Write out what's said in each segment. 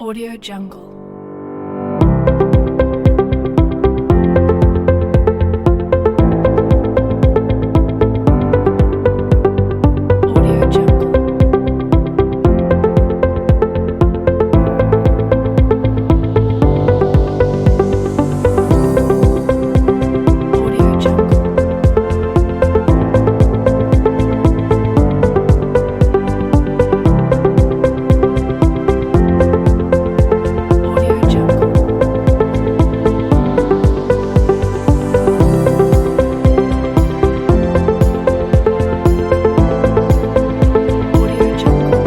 Audio Jungle. Audio Jungle. Audio Jungle. Audio Jungle. Audio Jungle. Audio Jungle. Audio Jungle. Audio Jungle.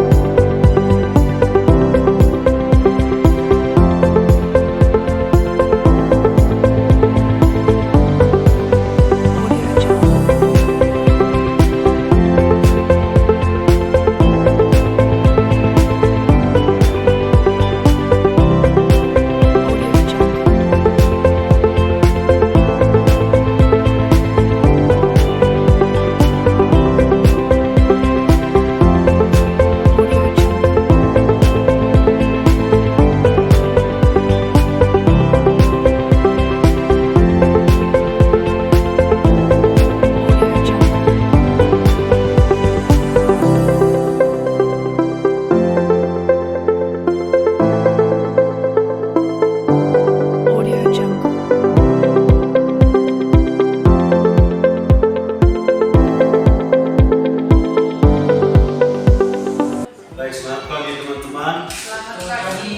Audio Jungle. Audio Jungle. Baik, selamat pagi teman-teman. Selamat pagi.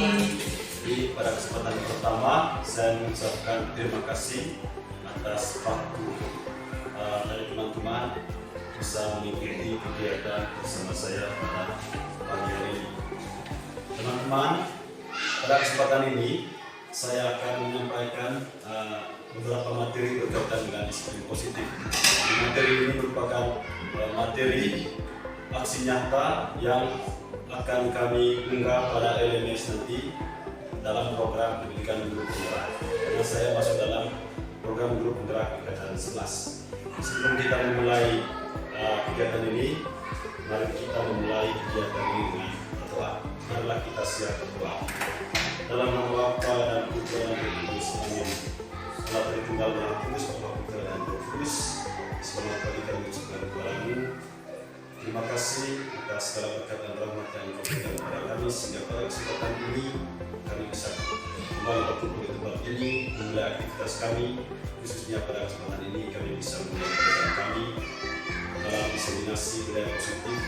Jadi pada kesempatan yang pertama saya mengucapkan terima kasih atas waktu dari teman-teman bisa mengikuti kegiatan bersama saya pada pagi hari ini. Teman-teman, pada kesempatan ini saya akan menyampaikan beberapa materi berkaitan dengan disiplin positif. Materi ini merupakan materi aksi nyata yang akan kami unggah pada LMS nanti dalam program pendidikan guru penggerak. Karena saya masuk dalam program guru penggerak angkatan 11. Sebelum kita memulai kegiatan ini, mari kita memulai kegiatan ini dengan berdoa. Marilah kita siap berdoa. Dalam nama Bapa dan Putra dan Roh Kudus. Amin. Allah Tritunggal Maha Kudus, Bapa Putra dan Roh Kudus. Selamat pagi kami ucapkan kepadamu. Terima kasih atas segala berkat dan rahmat yang Kau berikan kepada kami sehingga pada kesempatan ini kami bisa kembali berkumpul di tempat ini memulai aktivitas kami, khususnya pada kesempatan ini kami bisa memulai kegiatan kami dalam diseminasi budaya positif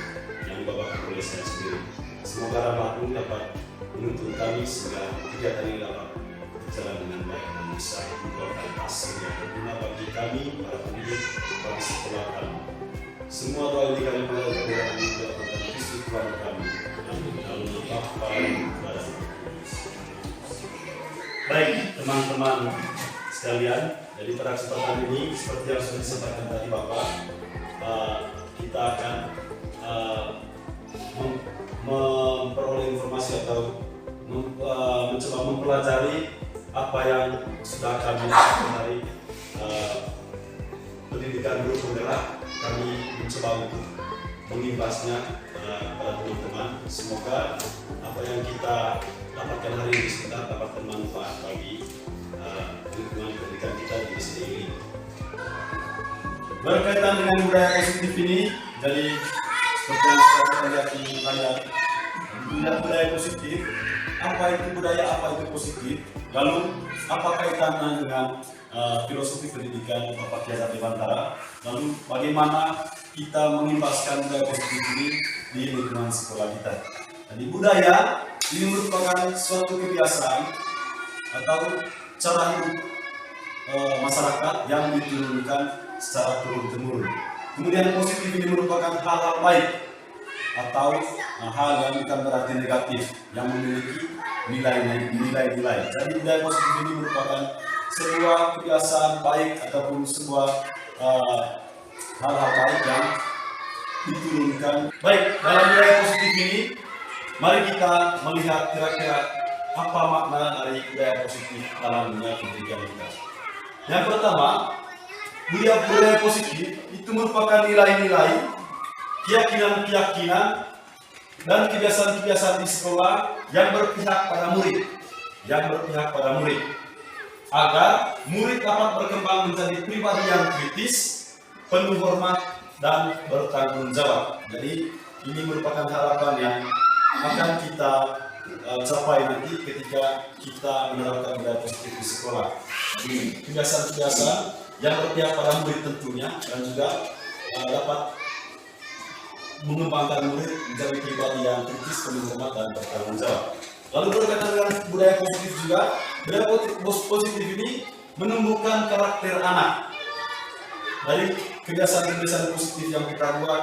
yang dibawakan oleh saya sendiri. Semoga rahmat-Mu dapat menuntun kami sehingga kegiatan ini dapat berjalan dengan baik dan bisa membuahkan hasil yang berguna bagi kami, para pendidik, bagi sekolah kami. Semua doa ini kami berdoa dalam nama Kristus Tuhan kami. Amin. Dalam nama Bapa dan Putra dan Roh Kudus. Baik, teman-teman sekalian, jadi pada kesempatan ini seperti yang sudah disampaikan tadi Bapak, kita akan memperoleh informasi atau mencoba mempelajari apa yang sudah kami lakukan dari pendidikan guru penggerak. Kami mencoba untuk mengimbasnya kepada teman-teman. Semoga apa yang kita dapatkan hari ini sekitar dapat bermanfaat bagi lingkungan pendidikan kita di desa ini. Berkaitan dengan budaya positif ini, jadi seperti yang kita lihat di layar, budaya positif, apa itu budaya, apa itu positif, lalu apa kaitannya dengan filosofi pendidikan Bapak Kiai Dewantara, lalu bagaimana kita mengimbaskan budaya positif ini di lingkungan sekolah kita. Jadi budaya ini merupakan suatu kebiasaan atau cara hidup masyarakat yang diturunkan secara turun-temurun. Kemudian positif ini merupakan hal-hal baik atau hal yang bukan berarti negatif yang memiliki nilai-nilai. Jadi budaya positif ini merupakan sebuah kebiasaan baik ataupun sebuah hal-hal baik yang diturunkan. Baik, dalam budaya positif ini, mari kita melihat kira-kira apa makna dari budaya positif dalam dunia pendidikan kita. Yang pertama, budaya positif itu merupakan nilai-nilai, keyakinan-keyakinan dan kebiasaan-kebiasaan di sekolah yang berpihak pada murid, agar murid dapat berkembang menjadi pribadi yang kritis, penuh hormat dan bertanggung jawab. Jadi ini merupakan harapan yang akan kita capai nanti ketika kita menerapkan budaya positif di sekolah. Jadi kebiasaan-kebiasaan yang berpihak pada murid tentunya, dan juga dapat mengembangkan murid menjadi pribadi yang kritis, penuh hormat dan bertanggung jawab. Lalu berkaitan dengan budaya positif juga, budaya positif ini menumbuhkan karakter anak. Dari kebiasaan-kebiasaan positif yang kita buat,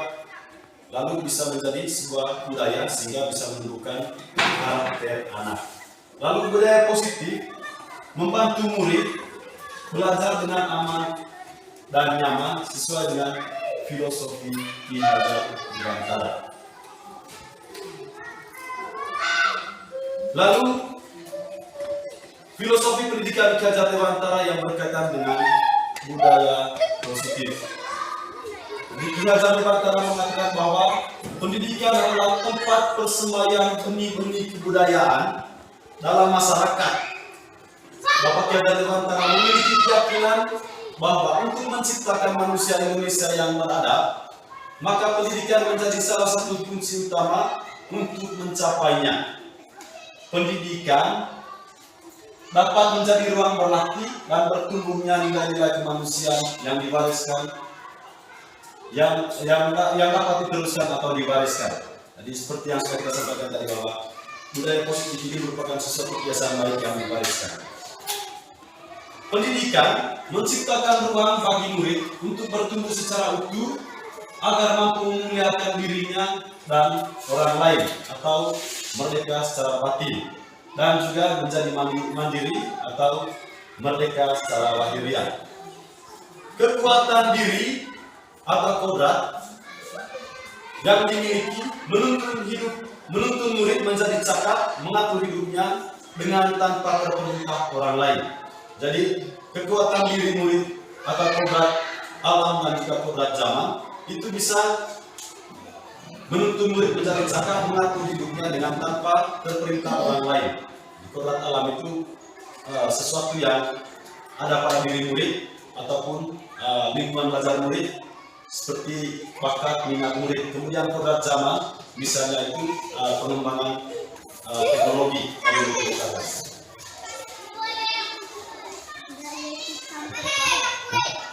lalu bisa menjadi sebuah budaya sehingga bisa menumbuhkan karakter anak. Lalu budaya positif membantu murid belajar dengan aman dan nyaman sesuai dengan filosofi Ki Hajar Dewantara. Lalu filosofi pendidikan Ki Hajar Dewantara yang berkaitan dengan budaya positif. Ki Hajar Dewantara mengatakan bahwa pendidikan adalah tempat persembahyan benih-benih kebudayaan dalam masyarakat. Bapak Ki Hajar Dewantara memiliki keyakinan bahwa untuk menciptakan manusia Indonesia yang beradab, maka pendidikan menjadi salah satu kunci utama untuk mencapainya. Pendidikan dapat menjadi ruang berlatih dan bertumbuhnya nilai-nilai kemanusiaan yang diwariskan, yang dapat diteruskan atau diwariskan. Jadi seperti yang sudah kita sampaikan tadi, bahwa budaya positif ini merupakan sesuatu kebiasaan baik yang diwariskan. Pendidikan menciptakan ruang bagi murid untuk bertumbuh secara utuh agar mampu memuliakan dirinya dan orang lain atau merdeka secara batin, dan juga menjadi mandiri atau merdeka secara lahiriah. Kekuatan diri atau kodrat yang dimiliki menuntun murid menjadi cakap mengatur hidupnya dengan tanpa terperintah orang lain. Jadi kekuatan diri murid atau kodrat alam dan juga kodrat zaman itu bisa menuntun murid menjadi cakap mengatur hidupnya dengan tanpa terperintah orang lain. Kodrat alam itu sesuatu yang ada pada diri murid ataupun lingkungan belajar murid, seperti bakat minat murid. Kemudian kodrat zaman misalnya itu pengembangan teknologi.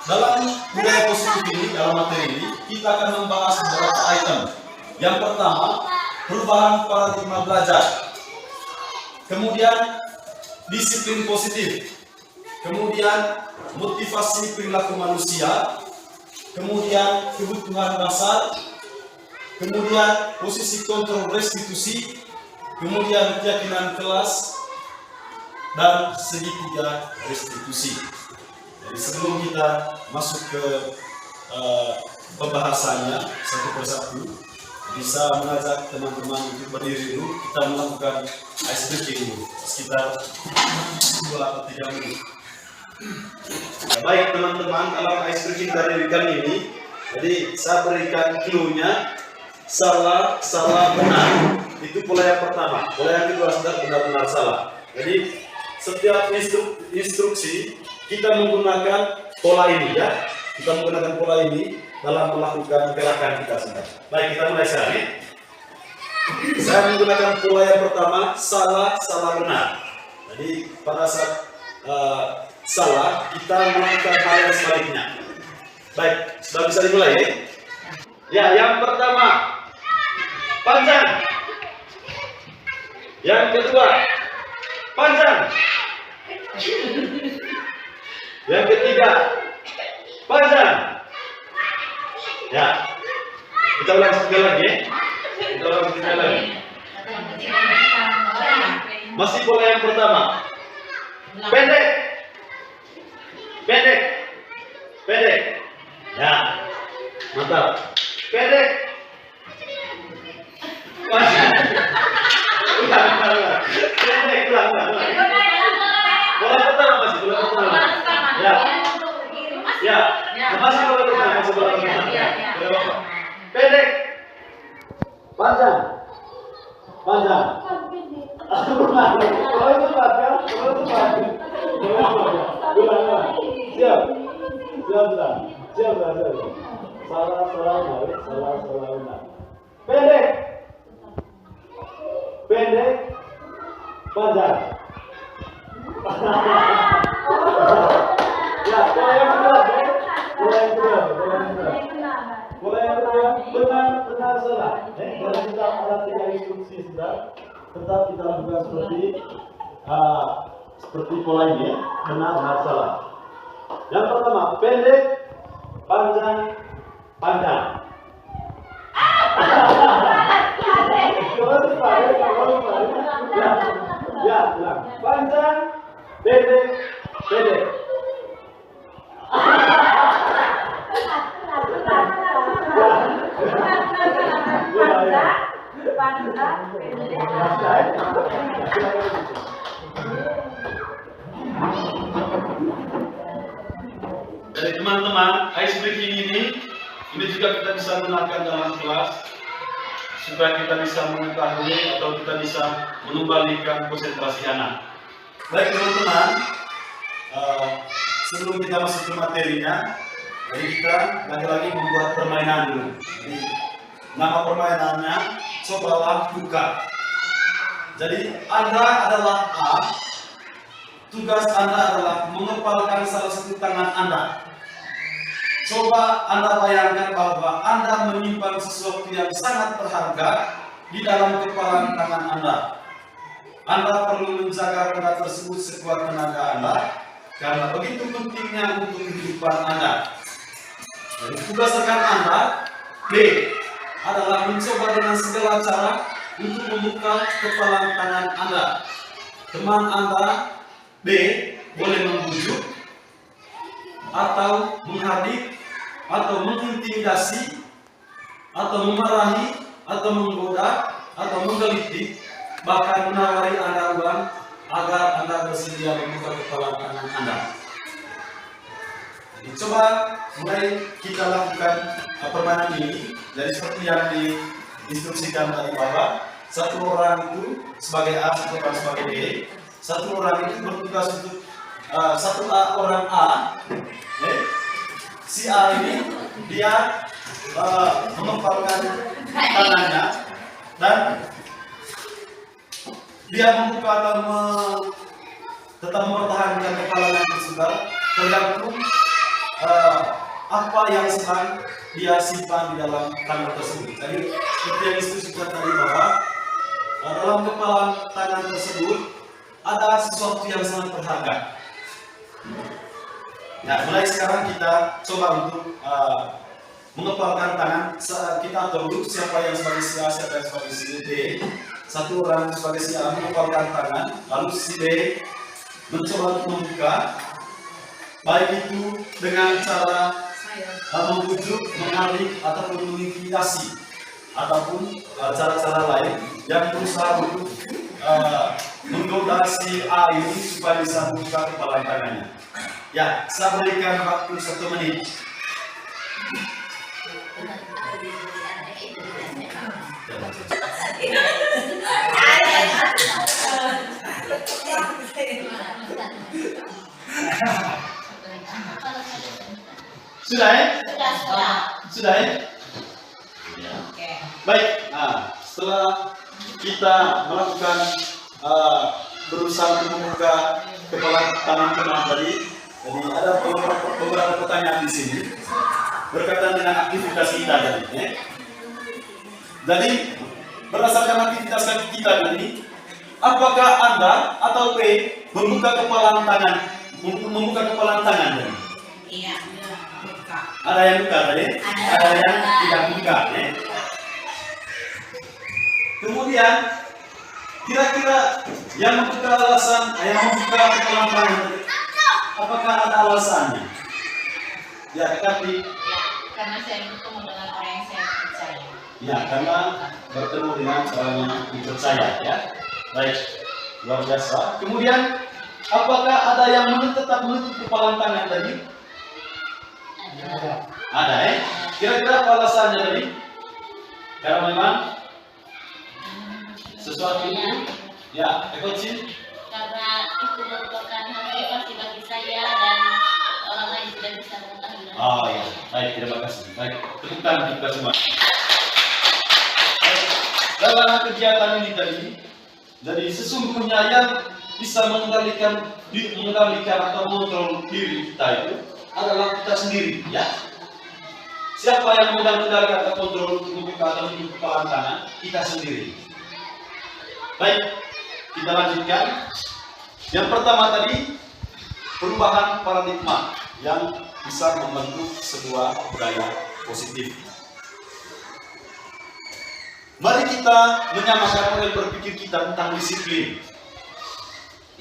Dalam budaya positif ini, dalam materi ini, kita akan membahas beberapa item. Yang pertama, perubahan paradigma belajar. Kemudian, disiplin positif. Kemudian, motivasi perilaku manusia. Kemudian, kebutuhan dasar. Kemudian, posisi kontrol restitusi. Kemudian, keyakinan kelas. Dan segitiga restitusi. Jadi sebelum kita masuk ke pembahasannya satu persatu, bisa mengajak teman-teman untuk berdiri dulu. Kita melakukan ice breaking dulu sekitar 2 atau 3 menit. Baik teman-teman, dalam ice breaking dari kali ini, jadi saya berikan clue-nya salah, benar. Itu pola yang pertama. Pola yang kedua sudah benar-benar salah. Jadi setiap instruksi kita menggunakan pola ini, ya. Kita menggunakan pola ini dalam melakukan gerakan kita sedang. Baik, kita mulai sekarang. Saya menggunakan pola yang pertama, salah, benar. Jadi pada saat salah, kita melakukan hal yang sebaliknya. Baik, sudah bisa dimulai, ya? Ya, yang pertama, panjang. Yang kedua, panjang. Yang ketiga, panjang. Ya, kita ulang sekali lagi. Masih pola yang pertama, pendek. Ya, mantap. Pendek. Ulang. Pola pertama masih pola pertama. Ya, masih pola pertama. Pendek, panjang. panjang. Benar. Kalau itu tepat kan? Kalau itu tepat. Ulang. Siap. Siap. Salah benar. Pendek. Panjang. Ya, mulai yang kedua. Benar salah. Kalau kita ada 3 instruksi sudah, tetap kita lakukan seperti pola ini, benar salah. Yang pertama, pendek, panjang. Ya, panjang, pendek. Dari teman-teman, ice breaking ini juga kita bisa gunakan dalam kelas supaya kita bisa mengetahui atau kita bisa mengembalikan konsentrasi anak. Baik teman-teman, sebelum kita masuk ke materinya, jadi kita lagi-lagi membuat permainan dulu. Jadi, nama permainannya cobalah buka. Jadi Anda adalah A, tugas Anda adalah mengepalkan salah satu tangan Anda. Coba Anda bayangkan bahwa Anda menyimpan sesuatu yang sangat berharga di dalam kepalan tangan Anda. Anda perlu menjaga benda tersebut sekuat tenaga Anda, karena begitu pentingnya untuk kehidupan Anda. Jadi tugas rekan Anda, B, adalah mencoba dengan segala cara untuk membuka kepalan tangan Anda. Teman Anda, B, boleh membujuk, atau menghardik, atau mengintimidasi, atau memarahi, atau menggoda, atau menggelitik, bahkan menawari Anda uang agar Anda bersedia membuka kepala tangan Anda. Jadi coba mulai kita lakukan permainan ini. Jadi seperti yang diinstruksikan tadi bahwa satu orang itu sebagai A, satu orang sebagai B. Satu orang itu bertugas untuk orang A. Si A ini dia mengepalkan tangannya dan dia membuka atau tetap mempertahankan kepalanya tersebut tergantung apa yang sedang dia simpan di dalam tangan tersebut. Jadi seperti yang disebutkan tadi bahwa dalam kepalan tangan tersebut ada sesuatu yang sangat berharga. Nah, mulai sekarang kita coba untuk mengepalkan tangan. Kita atur dulu siapa yang sebagai si A, siapa yang sebagai si B. Satu orang sebagai si A mengepalkan tangan, lalu si B mencoba untuk membuka, baik itu dengan cara membujuk, menghalik, ataupun mengintimidasi, ataupun cara-cara lain yang berusaha untuk menggoda si A ini supaya bisa membuka kepala tangannya. Ya, saya berikan waktu 1 menit. Sudah ya? Sudah ya? Baik. Nah, setelah kita melakukan berusaha untuk membuka kepala tangan teman tadi, jadi ada beberapa pertanyaan di sini berkaitan dengan aktivitas kita tadi. Jadi berdasarkan aktivitas kita tadi, apakah Anda atau B membuka kepala tangan tadi? Iya, buka. Ada yang buka tadi? Ada yang tidak buka. Kemudian kira-kira yang membuka kepala tangan tadi, apakah ada alasannya? Ya, tapi Karena saya bertemu dengan orang yang saya percaya. ya, karena bertemu dengan orang yang dipercaya, ya. Baik, luar biasa. Kemudian, apakah ada yang tetap menutup kepala tangan tadi? Ada, ya. Kira-kira apa alasannya tadi? Karena memang sesuatu itu, ya, Ekoci. Karena itu merupakan hal privasi bagi saya dan orang lain tidak bisa mengetahui. Oh ya, baik, terima kasih. Baik, tepukan kita semua. Baik, dalam kegiatan ini tadi, jadi sesungguhnya yang bisa mengendalikan atau mengontrol diri kita itu adalah kita sendiri, ya. Siapa yang mengendalikan atau kontrol untuk membuka atau menutup kepala tangan? Kita sendiri. Baik, kita lanjutkan. Yang pertama tadi, perubahan paradigma yang bisa membentuk sebuah budaya positif. Mari kita menyamakan model berpikir kita tentang disiplin.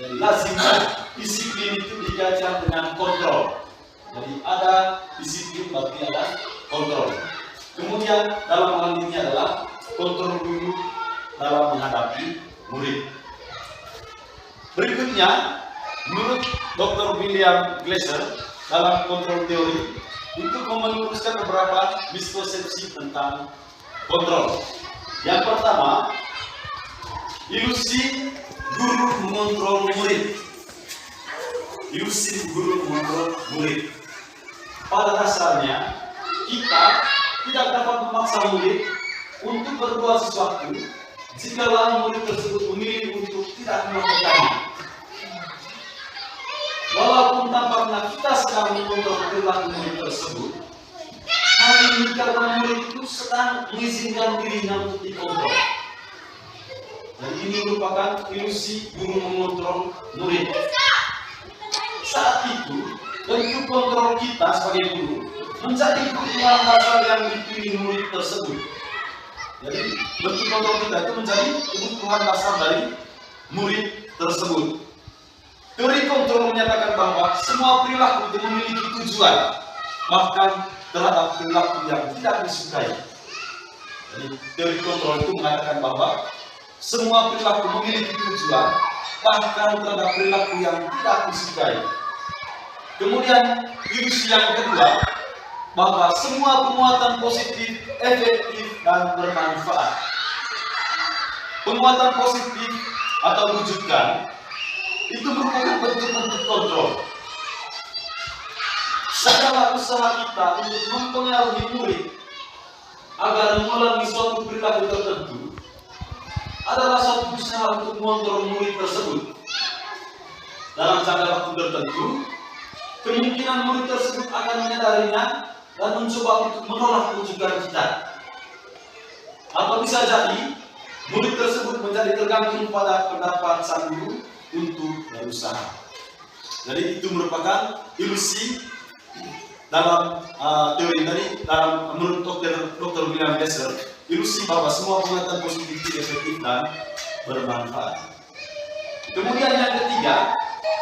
Jadi lazimnya disiplin itu dikaitkan dengan kontrol. Jadi ada disiplin berarti ada kontrol. Kemudian dalam hal ini adalah kontrol dulu dalam menghadapi murid. Berikutnya, menurut Dr. William Glasser dalam kontrol teori untuk meluruskan beberapa miskonsepsi tentang kontrol. Yang pertama, ilusi guru mengontrol murid. Ilusi guru mengontrol murid. Pada dasarnya, kita tidak dapat memaksa murid untuk berbuat sesuatu jika murid tersebut memilih untuk tidak melakukannya. Walaupun tampaknya kita sedang mengontrol perilaku murid tersebut, hal ini karena murid itu sedang mengizinkan dirinya untuk dikontrol. Dan ini merupakan ilusi guru mengontrol murid. Saat itu, bentuk kontrol kita sebagai guru menjadi kebutuhan dasar yang dipilih murid tersebut. Jadi, bentuk kontrol kita itu menjadi kebutuhan dasar dari murid tersebut. Teori kontrol menyatakan bahwa semua perilaku itu memiliki tujuan, bahkan terhadap perilaku yang tidak disukai. Jadi, teori kontrol itu mengatakan bahwa semua perilaku memiliki tujuan, bahkan terhadap perilaku yang tidak disukai. Kemudian, ilusi yang kedua, bahwa semua penguatan positif, efektif, dan bermanfaat. Penguatan positif atau rujukan itu merupakan bentuk-bentuk kontrol. Segala usaha kita untuk mempengaruhi murid agar mengulangi suatu perilaku tertentu adalah suatu usaha untuk mengontrol murid tersebut. Dalam jangka waktu tertentu, kemungkinan murid tersebut akan menyadarinya dan mencoba untuk menolak rujukan kita. Atau bisa jadi, murid tersebut menjadi tergantung pada pendapat sang guru untuk berusaha. Jadi itu merupakan ilusi dalam teori tadi, menurut Dr. William Glasser, ilusi bahwa semua penguatan positif itu efektif dan bermanfaat. Kemudian yang ketiga,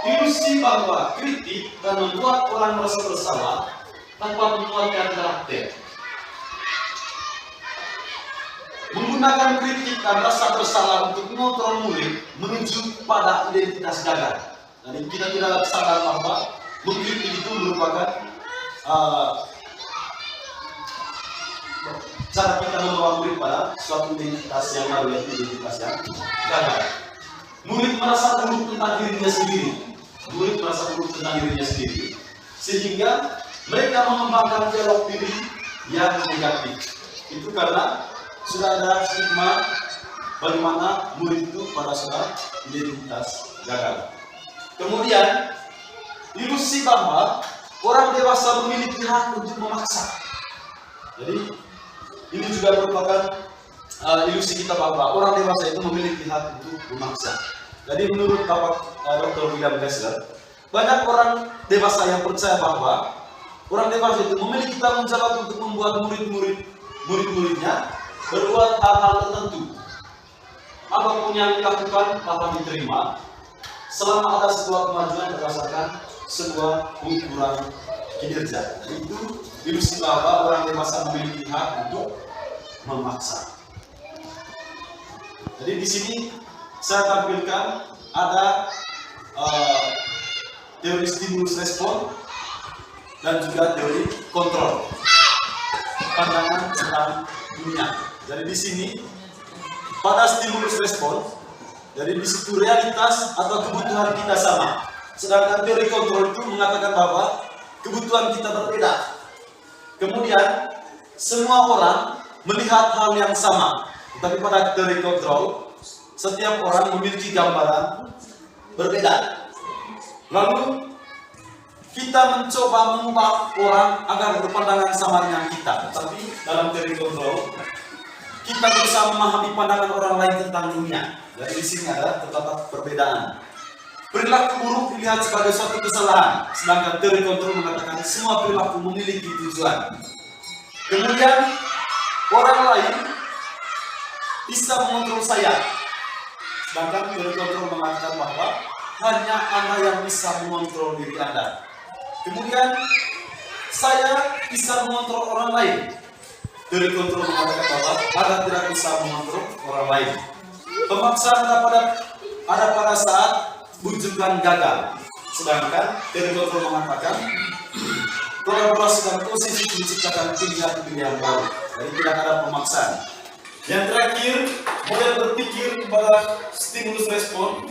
ilusi bahwa kritik dan membuat orang merasa bersalah tanpa menguatkan karakter. Menggunakan kritik dan rasa bersalah untuk mengontrol murid menuju pada identitas gagal. Jadi kita tidak sadar bahwa mengkritik itu merupakan cara kita membawa murid pada suatu identitas yang baru, yaitu identitas yang gagal. Murid merasa buruk tentang dirinya sendiri. Murid merasa buruk tentang dirinya sendiri, sehingga mereka mengembangkan dialog diri yang negatif. Itu karena sudah ada stigma bagaimana murid itu pada saat identitas gagal. Kemudian ilusi bahwa orang dewasa memiliki hak untuk memaksa. Jadi ini juga merupakan ilusi kita bahwa orang dewasa itu memiliki hak untuk memaksa. Jadi menurut Dr. William Glasser, banyak orang dewasa yang percaya bahwa orang dewasa itu memiliki tanggung jawab untuk membuat murid-muridnya berbuat hal-hal tertentu. Apapun yang dilakukan dapat diterima selama ada sebuah kemajuan berdasarkan sebuah ukuran kinerja. Itu ilusi bahwa orang dewasa memiliki hak untuk memaksa. Jadi di sini saya tampilkan ada teori stimulus respon dan juga teori kontrol, pandangan tentang dunia. Jadi di sini pada stimulus respon. Jadi di situ realitas atau kebutuhan kita sama. Sedangkan teori kontrol itu mengatakan bahwa kebutuhan kita berbeda. Kemudian semua orang melihat hal yang sama. Tapi pada teori kontrol, setiap orang memiliki gambaran berbeda. Lalu kita mencoba mengubah orang agar berpandangan sama dengan kita. Tapi dalam teori kontrol, kita berusaha memahami pandangan orang lain tentang dunia. Jadi di sini ada terdapat perbedaan. Perilaku buruk dilihat sebagai suatu kesalahan, sedangkan teori kontrol mengatakan semua perilaku memiliki tujuan. Kemudian orang lain bisa mengontrol saya, sedangkan teori kontrol mengatakan bahwa hanya Anda yang bisa mengontrol diri Anda. Kemudian saya bisa mengontrol orang lain. Teori kontrol mengatakan bahwa Anda tidak bisa mengontrol orang lain. Pemaksaan ada pada saat bujukan gagal. Sedangkan teori kontrol mengatakan kolaborasi dan posisi menciptakan pilihan-pilihan baru. Jadi tidak ada pemaksaan. Yang terakhir, model berpikir pada stimulus respon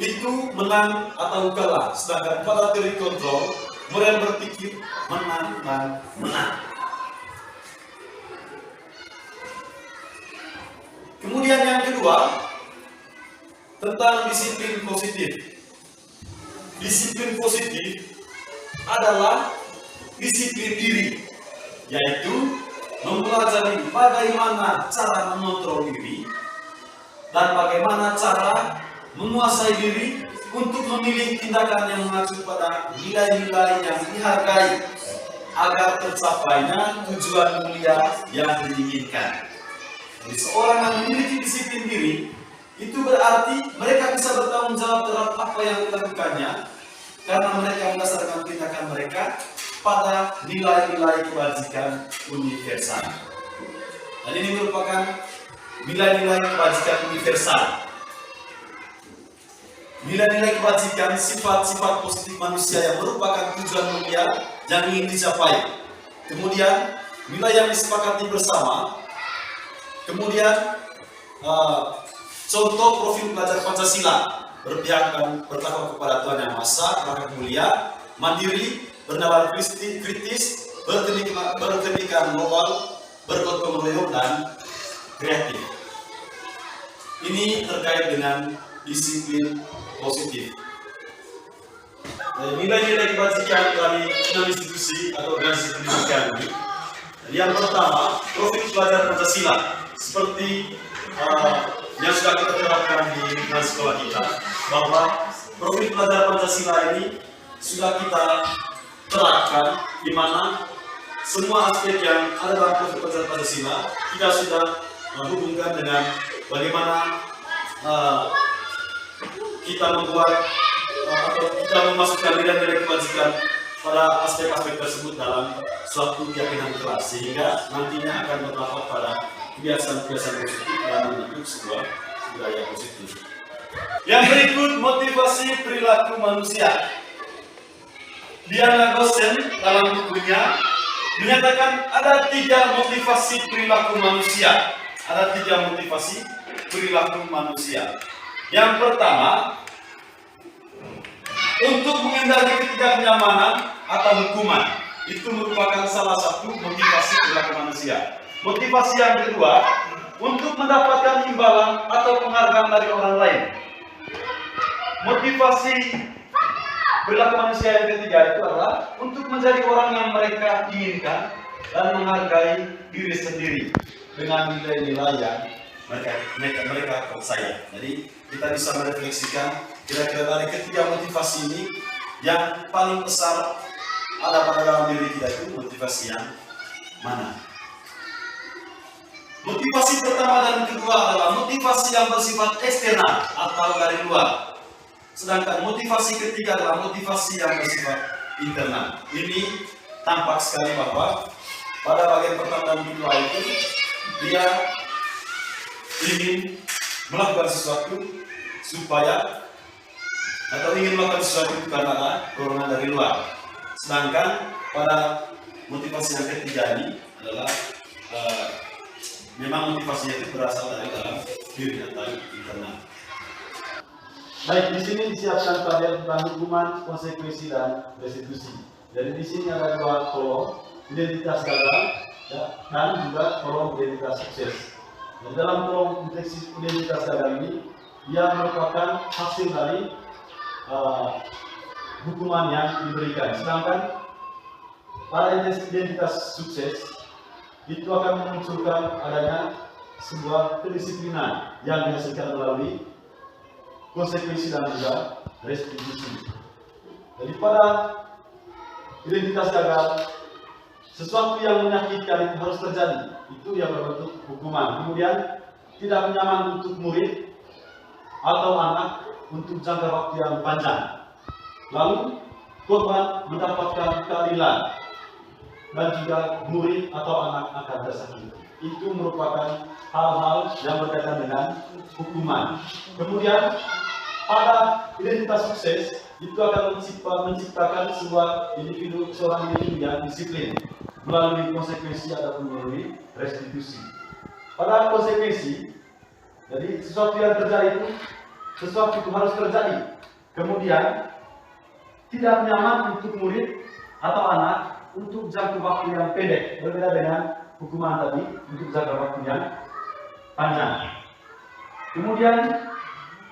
itu menang atau kalah. Sedangkan pada teori kontrol, model berpikir menang dan menang. Kemudian yang kedua, tentang disiplin positif. Disiplin positif adalah disiplin diri, yaitu mempelajari bagaimana cara mengontrol diri dan bagaimana cara menguasai diri untuk memilih tindakan yang mengacu pada nilai-nilai yang dihargai agar tercapainya tujuan mulia yang diinginkan. Jadi seorang yang memiliki disiplin diri itu berarti mereka bisa bertanggung jawab terhadap apa yang dilakukannya karena mereka mendasarkan tindakan mereka pada nilai-nilai kebajikan universal. Dan ini merupakan nilai-nilai kebajikan universal. Nilai-nilai kebajikan, sifat-sifat positif manusia yang merupakan tujuan mulia yang ingin dicapai. Kemudian nilai yang disepakati bersama. Kemudian contoh profil pelajar Pancasila berpihak dan bertakwa kepada Tuhan Yang Maha Esa, beragam mulia, mandiri, bernalar kritis, berpendidikan global, bergotong royong dan kreatif. Ini terkait dengan disiplin positif. Nilai-nilai kebajikan dari 6 institusi atau organisasi pendidikan ini. Yang pertama, profil pelajar Pancasila. Seperti yang sudah kita terapkan di sekolah kita, bahwa profil pelajar Pancasila ini sudah kita terapkan, di mana semua aspek yang ada dalam profil pelajar Pancasila kita sudah menghubungkan dengan bagaimana kita membuat atau kita memasukkan nilai-nilai kebajikan pada aspek-aspek tersebut dalam suatu keyakinan kelas, sehingga nantinya akan berdampak pada kebiasaan-kebiasaan positif dan membentuk sebuah budaya positif. Yang berikut, motivasi perilaku manusia. Diana Gosen dalam bukunya menyatakan ada 3 motivasi perilaku manusia. Ada 3 motivasi perilaku manusia. Yang pertama, untuk menghindari ketidaknyamanan atau hukuman. Itu merupakan salah satu motivasi perilaku manusia. Motivasi yang kedua, untuk mendapatkan imbalan atau penghargaan dari orang lain. Motivasi perilaku manusia yang ketiga itu adalah untuk menjadi orang yang mereka inginkan dan menghargai diri sendiri dengan nilai-nilai yang mereka percaya. Jadi kita bisa merefleksikan kira-kira dari ketiga motivasi ini yang paling besar ada pada dalam diri kita itu motivasi yang mana? Motivasi pertama dan kedua adalah motivasi yang bersifat eksternal atau dari luar. Sedangkan motivasi ketiga adalah motivasi yang bersifat internal. Ini tampak sekali bahwa pada bagian pertama dan kedua itu dia ingin melakukan sesuatu supaya atau ingin melakukan sesuatu karena ada dorongan dari luar. Sedangkan pada motivasi yang ketiga ini adalah memang motivasinya itu berasal dari dalam diri atau internal. Baik, di sini disiapkan tabel tentang hukuman, konsekuensi, dan restitusi. Jadi di sini ada dua kolom, identitas gagal dan juga kolom identitas sukses. Dan dalam kolom identitas gagal ini, ia merupakan hasil dari hukuman yang diberikan. Sedangkan pada identitas sukses itu akan memunculkan adanya sebuah kedisiplinan yang dihasilkan melalui konsekuensi dan juga restitusi. Jadi pada identitas gagal, sesuatu yang menyakitkan itu harus terjadi, itu yang berbentuk hukuman. Kemudian tidak nyaman untuk murid atau anak untuk jangka waktu yang panjang. Lalu korban mendapatkan keadilan dan juga murid atau anak akan tersakiti. Itu merupakan hal-hal yang berkaitan dengan hukuman. Kemudian pada identitas sukses itu akan menciptakan seorang individu yang disiplin melalui konsekuensi ataupun melalui restitusi. Pada konsekuensi, jadi sesuatu yang terjadi itu harus terjadi. Kemudian tidak nyaman untuk murid atau anak untuk jangka waktu yang pendek, berbeda dengan hukuman tadi untuk jangka waktu yang panjang. Kemudian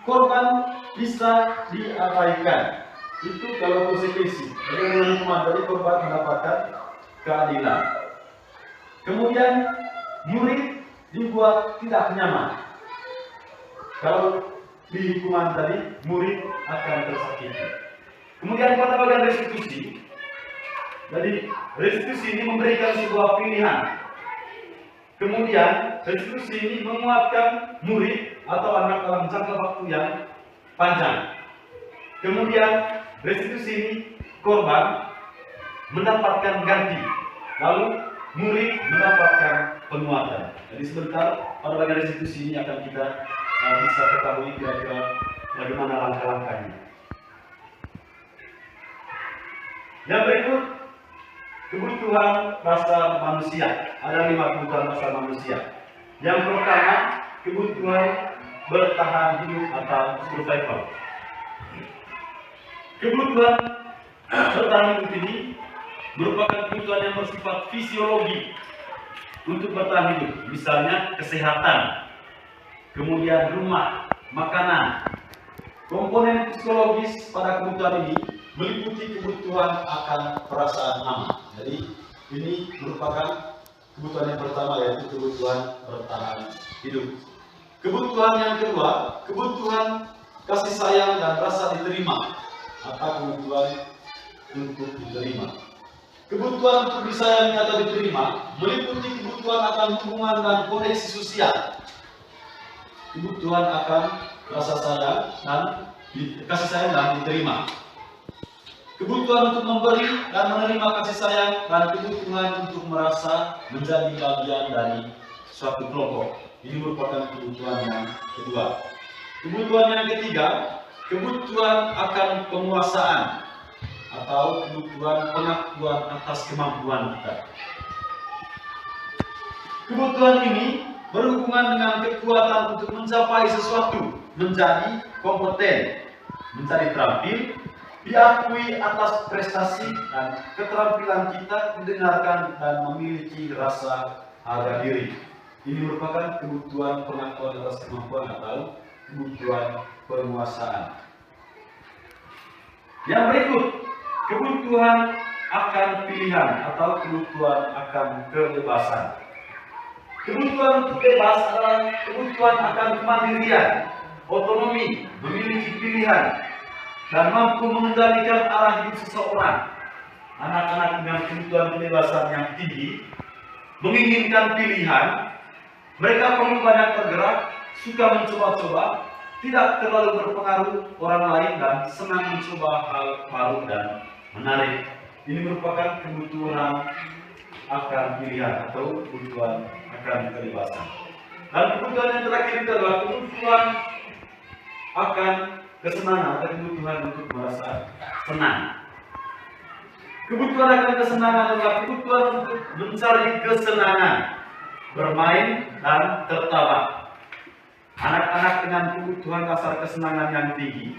korban bisa diabaikan. Itu kalau konsekuensi. Jadi dengan hukuman tadi korban mendapatkan keadilan. Kemudian murid dibuat tidak nyaman. Kalau di hukuman tadi murid akan tersakiti. Kemudian pada bagian restitusi, jadi restitusi ini memberikan sebuah pilihan. Kemudian restitusi ini menguatkan murid atau anak dalam jangka waktu yang panjang. Kemudian restitusi ini korban mendapatkan ganti, lalu murid mendapatkan penguatan. Jadi sebentar pada bagian restitusi ini akan kita bisa ketahui kira-kira bagaimana langkah-langkahnya. Yang berikut, kebutuhan dasar manusia. Ada 5 kebutuhan dasar manusia. Yang pertama, kebutuhan bertahan hidup atau survival. Kebutuhan bertahan hidup ini merupakan kebutuhan yang bersifat fisiologi untuk bertahan hidup. Misalnya kesehatan, kemudian rumah, makanan. Komponen psikologis pada kebutuhan ini meliputi kebutuhan akan perasaan aman. Jadi ini merupakan kebutuhan yang pertama, yaitu kebutuhan bertahan hidup. Kebutuhan yang kedua, kebutuhan kasih sayang dan rasa diterima atau kebutuhan untuk diterima. Kebutuhan untuk disayangi atau diterima meliputi kebutuhan akan hubungan dan koneksi sosial. Kebutuhan akan rasa sayang dan kasih sayang dan diterima. Kebutuhan untuk memberi dan menerima kasih sayang dan kebutuhan untuk merasa menjadi bagian dari suatu kelompok. Ini merupakan kebutuhan yang kedua. Kebutuhan yang ketiga, kebutuhan akan penguasaan atau kebutuhan pengakuan atas kemampuan kita. Kebutuhan ini berhubungan dengan kekuatan untuk mencapai sesuatu, menjadi kompeten, menjadi terampil, diakui atas prestasi dan keterampilan kita, didengarkan dan memiliki rasa harga diri. Ini merupakan kebutuhan pengakuan atas kemampuan atau kebutuhan penguasaan. Yang berikut, kebutuhan akan pilihan atau kebutuhan akan kebebasan. Kebutuhan untuk bebas adalah kebutuhan akan kemandirian, otonomi, memiliki pilihan, dan mampu mengendalikan arah hidup seseorang. Anak-anak dengan kebutuhan kebebasan yang tinggi menginginkan pilihan, mereka perlu banyak bergerak, suka mencoba-coba, tidak terlalu berpengaruh orang lain, dan senang mencoba hal baru dan menarik. Ini merupakan kebutuhan akan pilihan atau kebutuhan akan kebebasan. Dan kebutuhan yang terakhir itu adalah kebutuhan akan kesenangan atau kebutuhan untuk merasa senang. Kebutuhan akan kesenangan adalah kebutuhan untuk mencari kesenangan bermain, dan tertawa. Anak-anak dengan kebutuhan dasar kesenangan yang tinggi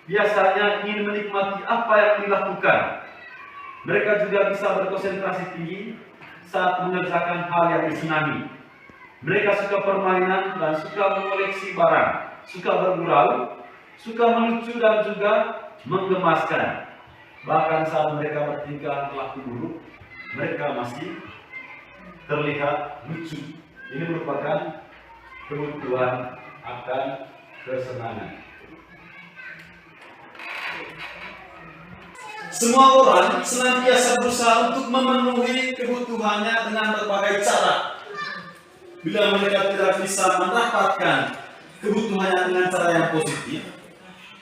biasanya ingin menikmati apa yang dilakukan. Mereka juga bisa berkonsentrasi tinggi saat mengerjakan hal yang disenangi. Mereka suka permainan dan suka mengoleksi barang, suka bergurau, suka melucu dan juga menggemaskan. Bahkan saat mereka bertingkah laku buruk, mereka masih terlihat lucu. Ini merupakan kebutuhan akan kesenangan. Semua orang senantiasa berusaha untuk memenuhi kebutuhannya dengan berbagai cara. Bila mereka tidak bisa mendapatkan kebutuhannya dengan cara yang positif,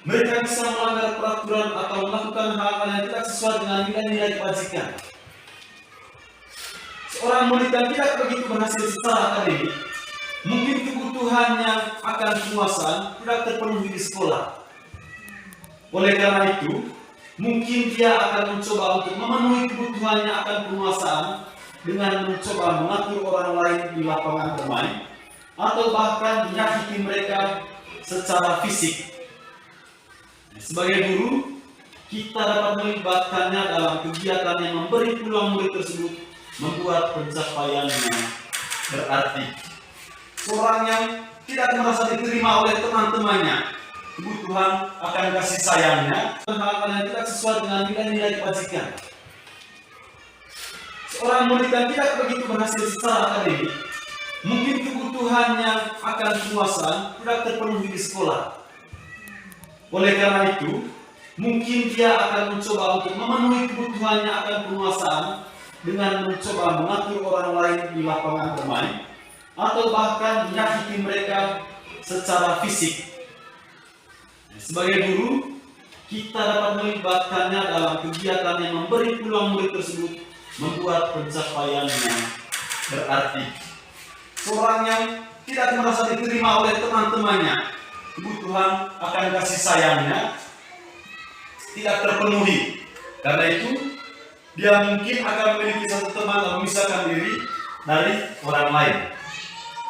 mereka bisa melanggar peraturan atau melakukan hal-hal yang tidak sesuai dengan nilai-nilai kebajikan. Seorang murid yang tidak begitu berhasil secara akademik, mungkin kebutuhannya akan penguasaan tidak terpenuhi di sekolah. Oleh karena itu, mungkin dia akan mencoba untuk memenuhi kebutuhannya akan penguasaan dengan mencoba mengatur orang lain di lapangan bermain, atau bahkan menyakiti mereka secara fisik. Sebagai guru, kita dapat melibatkannya dalam kegiatan yang memberi peluang murid tersebut membuat pencapaiannya berarti. Seorang yang tidak merasa diterima oleh teman-temannya, kebutuhan akan kasih sayangnya, hal-hal yang tidak sesuai dengan nilai-nilai kebajikan. Seorang murid yang tidak begitu berhasil secara akademik, mungkin kebutuhannya akan penguasaan tidak terpenuhi di sekolah. Oleh karena itu, mungkin dia akan mencoba untuk memenuhi kebutuhannya akan penguasaan dengan mencoba mengatur orang lain di lapangan bermain, atau bahkan menyakiti mereka secara fisik. Sebagai guru, kita dapat melibatkannya dalam kegiatan yang memberi peluang murid tersebut membuat pencapaiannya berarti. Seorang yang tidak merasa diterima oleh teman-temannya, kebutuhan akan kasih sayangnya tidak terpenuhi. Karena itu, dia mungkin akan memiliki satu teman atau memisahkan diri dari orang lain.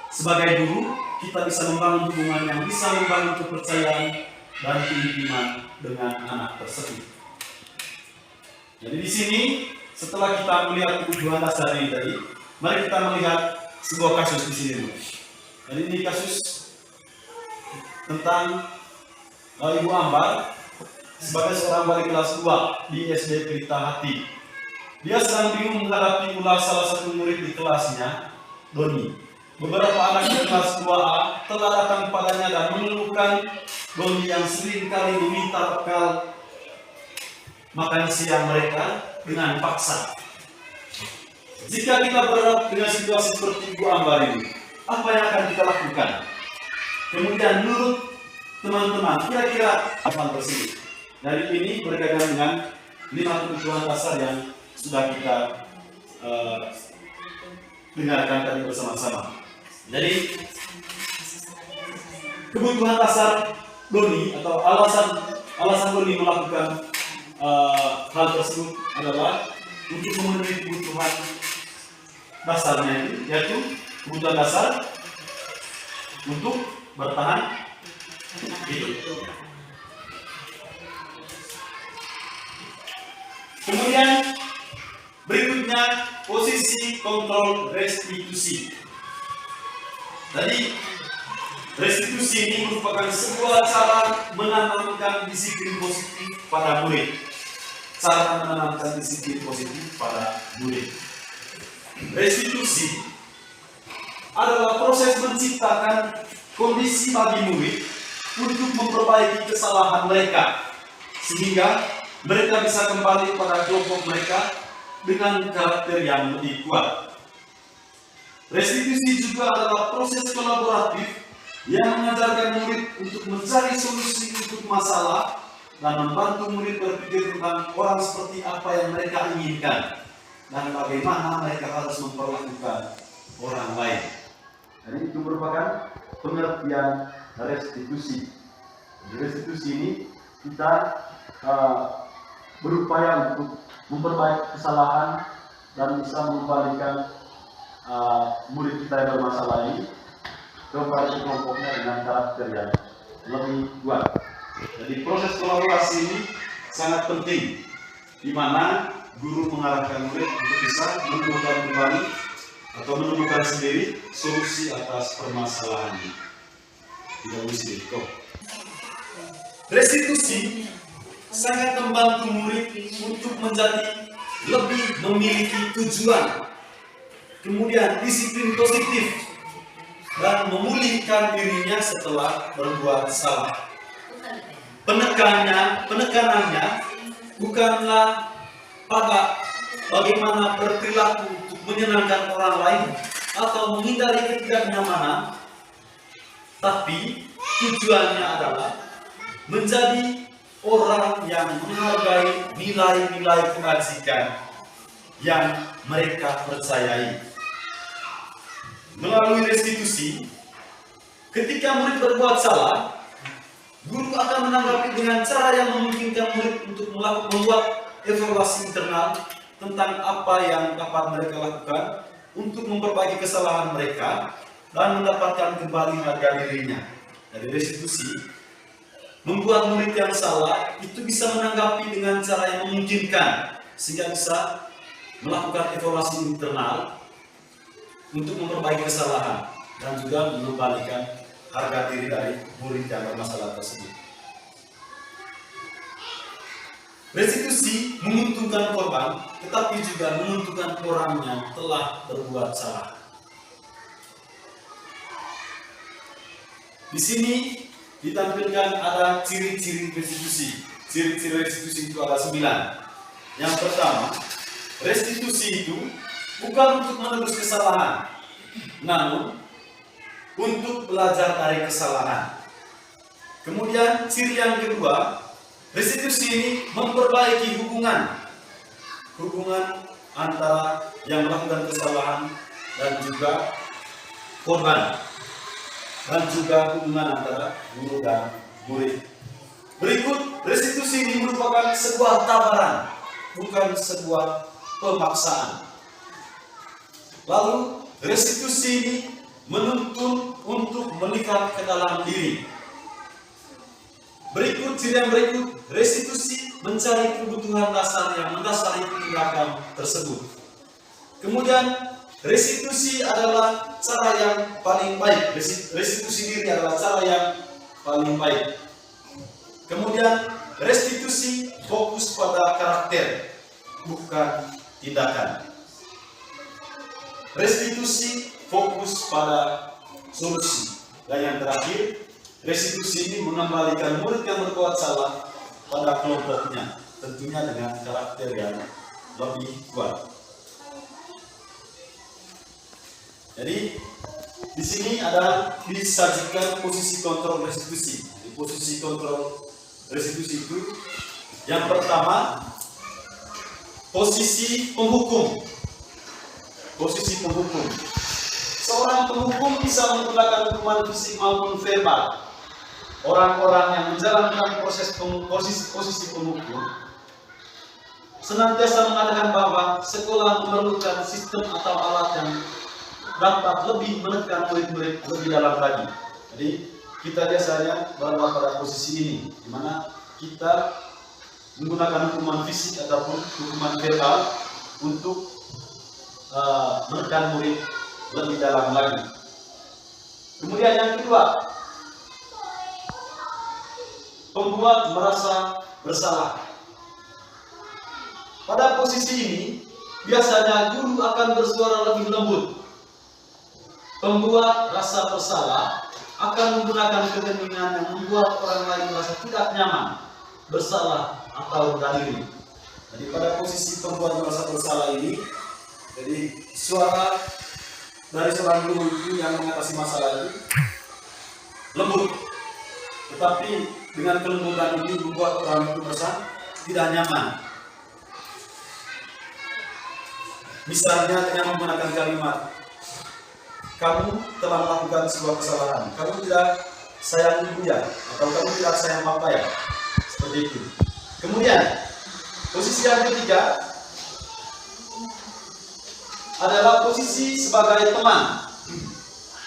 Sebagai guru, kita bisa membangun hubungan yang bisa membangun kepercayaan dan keintiman dengan anak tersebut. Jadi di sini, setelah kita melihat kebutuhan dasar ini tadi, mari kita melihat sebuah kasus di sini. Jadi ini kasus tentang Ibu Ambar sebagai seorang wali kelas 2 di SD Pelita Hati. Dia sedang bingung menghadapi ulah salah satu murid di kelasnya, Doni. Beberapa anak di kelas 2A telah datang padanya dan mengeluhkan Doni yang sering kali meminta bekal makan siang mereka dengan paksa. Jika kita berhadapan dengan situasi seperti Ibu Ambar ini, apa yang akan kita lakukan? Kemudian menurut teman-teman, kira-kira apa tersebut? Dari ini berkaitan dengan 5 kebutuhan dasar yang sudah kita dengarkan tadi bersama-sama. Jadi kebutuhan dasar Doni atau alasan Doni melakukan hal tersebut adalah untuk memenuhi kebutuhan dasarnya itu, yaitu kebutuhan dasar untuk bertahan hidup. Kemudian berikutnya posisi kontrol restitusi. Tadi restitusi ini merupakan sebuah cara menanamkan disiplin positif pada murid. Cara menanamkan disiplin positif pada murid. Restitusi adalah proses menciptakan kondisi bagi murid untuk memperbaiki kesalahan mereka, sehingga mereka bisa kembali pada kelompok mereka dengan karakter yang lebih kuat. Restitusi juga adalah proses kolaboratif yang mengajarkan murid untuk mencari solusi untuk masalah dan membantu murid berpikir tentang orang seperti apa yang mereka inginkan dan bagaimana mereka harus memperlakukan orang lain. Jadi itu merupakan pengertian restitusi. Di restitusi ini kita berupaya untuk memperbaiki kesalahan dan bisa mengembalikan murid kita yang bermasalah ini kepada kelompoknya dengan karakter yang lebih kuat. Jadi proses kolaborasi ini sangat penting, di mana guru mengarahkan murid untuk bisa menemukan kembali atau menemukan sendiri solusi atas permasalahannya. Tidak mesti kok. Restitusi sangat membantu murid untuk menjadi lebih memiliki tujuan, kemudian disiplin positif, dan memulihkan dirinya setelah berbuat salah. Penekanannya bukanlah pada bagaimana berperilaku untuk menyenangkan orang lain atau menghindari ketidaknyamanan, tapi tujuannya adalah menjadi orang yang menghargai nilai-nilai kebajikan yang mereka percayai. Melalui restitusi, ketika murid berbuat salah, guru akan menanggapi dengan cara yang memungkinkan murid untuk membuat evaluasi internal tentang apa yang dapat mereka lakukan untuk memperbaiki kesalahan mereka dan mendapatkan kembali harga dirinya. Dari restitusi, membuat murid yang salah itu bisa menanggapi dengan cara yang memungkinkan, sehingga bisa melakukan evaluasi internal untuk memperbaiki kesalahan dan juga mengembalikan harga diri dari murid yang bermasalah tersebut. Restitusi menguntungkan korban, tetapi juga menguntungkan orang yang telah berbuat salah. Di sini ditampilkan ada ciri-ciri restitusi. Ciri-ciri restitusi itu ada 9. Yang pertama, restitusi itu bukan untuk menebus kesalahan, namun untuk belajar dari kesalahan. Kemudian ciri yang kedua, restitusi ini memperbaiki hubungan antara yang melakukan kesalahan dan juga korban, dan juga hubungan antara guru dan murid. Berikut, restitusi ini merupakan sebuah tawaran, bukan sebuah pemaksaan. Lalu, restitusi ini menuntun untuk melihat ke dalam diri. Berikut ciri yang berikut, restitusi mencari kebutuhan dasar yang mendasari tindakan tersebut. Kemudian, restitusi adalah cara yang paling baik. Restitusi diri adalah cara yang paling baik. Kemudian, restitusi fokus pada karakter, bukan tindakan. Restitusi fokus pada solusi. Dan yang terakhir, restitusi ini mengembalikan murid yang berbuat salah pada kelompoknya, tentunya dengan karakter yang lebih kuat. Jadi di sini ada disajikan posisi kontrol restitusi. Di posisi kontrol restitusi itu, yang pertama, posisi penghukum. Posisi penghukum. Seorang penghukum bisa menggunakan hukuman fisik maupun verbal. Orang-orang yang menjalankan posisi penghukum senantiasa mengatakan bahwa sekolah memerlukan sistem atau alat yang dapat lebih menekan murid-murid lebih dalam lagi. Jadi kita biasanya berada pada posisi ini, di mana kita menggunakan hukuman fisik ataupun hukuman verbal untuk menekan murid lebih dalam lagi. Kemudian yang kedua, pembuat merasa bersalah. Pada posisi ini, biasanya guru akan bersuara lebih lembut. Pembuat rasa bersalah akan menggunakan keheningan yang membuat orang lain merasa tidak nyaman, bersalah atau berdiri. Jadi pada posisi pembuat merasa bersalah ini, jadi suara dari seorang guru itu yang mengatasi masalah itu lembut, tetapi dengan kelembutan ini membuat orang itu merasa tidak nyaman. Misalnya dengan menggunakan kalimat, kamu telah melakukan sebuah kesalahan, kamu tidak sayang ibu ya, atau kamu tidak sayang papa ya, seperti itu. Kemudian posisi yang ketiga, adalah posisi sebagai teman.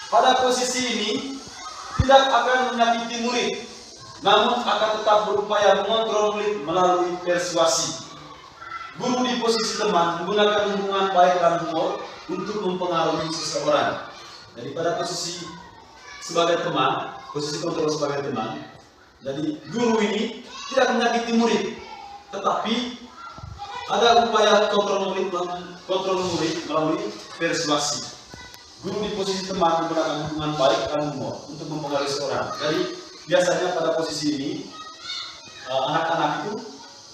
Pada posisi ini tidak akan menyakiti murid, namun akan tetap berupaya mengontrol murid melalui persuasi. Guru di posisi teman menggunakan hubungan baik dan humor untuk mempengaruhi seseorang. Jadi pada posisi sebagai teman, posisi kontrol sebagai teman, jadi guru ini tidak menyakiti murid, tetapi ada upaya kontrol murid melalui persuasi. Guru di posisi teman menggunakan hubungan baik dan humor untuk mempengaruhi seseorang. Jadi biasanya pada posisi ini anak-anak itu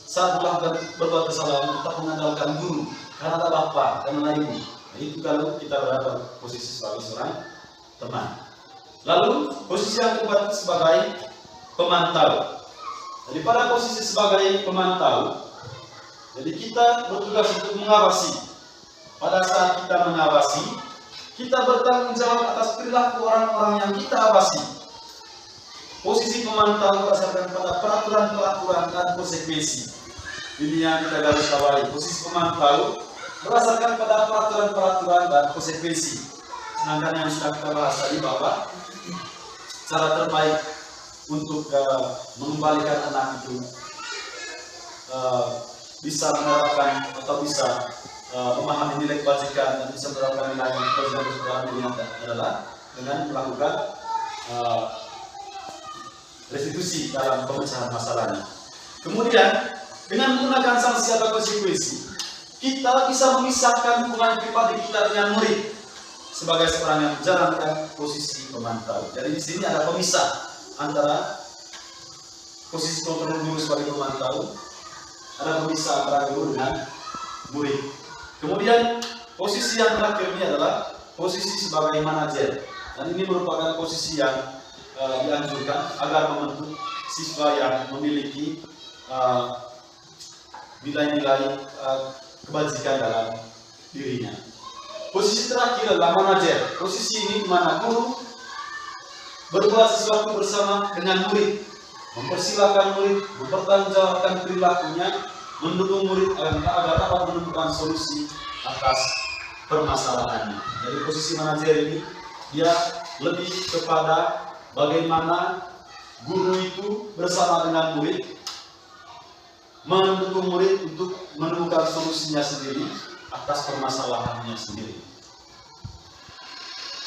saat melakukan berbuat kesalahan tetap mengandalkan guru karena ada bapak dan ibu. Nah, itu kalau kita berada posisi sebagai seorang teman. Lalu posisi yang keempat sebagai pemantau. Jadi pada posisi sebagai pemantau, jadi kita bertugas untuk mengawasi. Pada saat kita mengawasi, kita bertanggung jawab atas perilaku orang-orang yang kita awasi. Posisi pemantau berdasarkan pada peraturan-peraturan dan konsekuensi. Ini yang kita garis bawahi. Posisi pemantau berdasarkan pada peraturan-peraturan dan konsekuensi. Sedangkan yang sudah kita bahas tadi bahwa cara terbaik untuk mengembalikan anak itu bisa menerapkan atau bisa memahami nilai kebajikan dan bisa menerapkan nilai kebajikan adalah dengan melakukan restitusi dalam pemecahan masalahnya. Kemudian dengan menggunakan sanksi atau konsekuensi, kita bisa memisahkan hubungan pribadi kita dengan murid sebagai seorang yang menjalankan posisi pemantau. Jadi di sini ada pemisah antara posisi kontrol guru sebagai pemantau, ada pemisah antara guru dengan murid. Kemudian posisi yang terakhir ini adalah posisi sebagai manajer. Dan ini merupakan posisi yang dianjurkan agar membentuk siswa yang memiliki nilai-nilai kebajikan dalam dirinya. Posisi terakhir adalah manajer. Posisi ini di mana guru berbuat sesuatu bersama dengan murid, mempersilahkan murid, mempertanggungjawabkan perilakunya, mendukung murid agar dapat menemukan solusi atas permasalahannya. Jadi posisi manajer ini dia lebih kepada bagaimana guru itu bersama dengan murid mendukung murid untuk menemukan solusinya sendiri atas permasalahannya sendiri.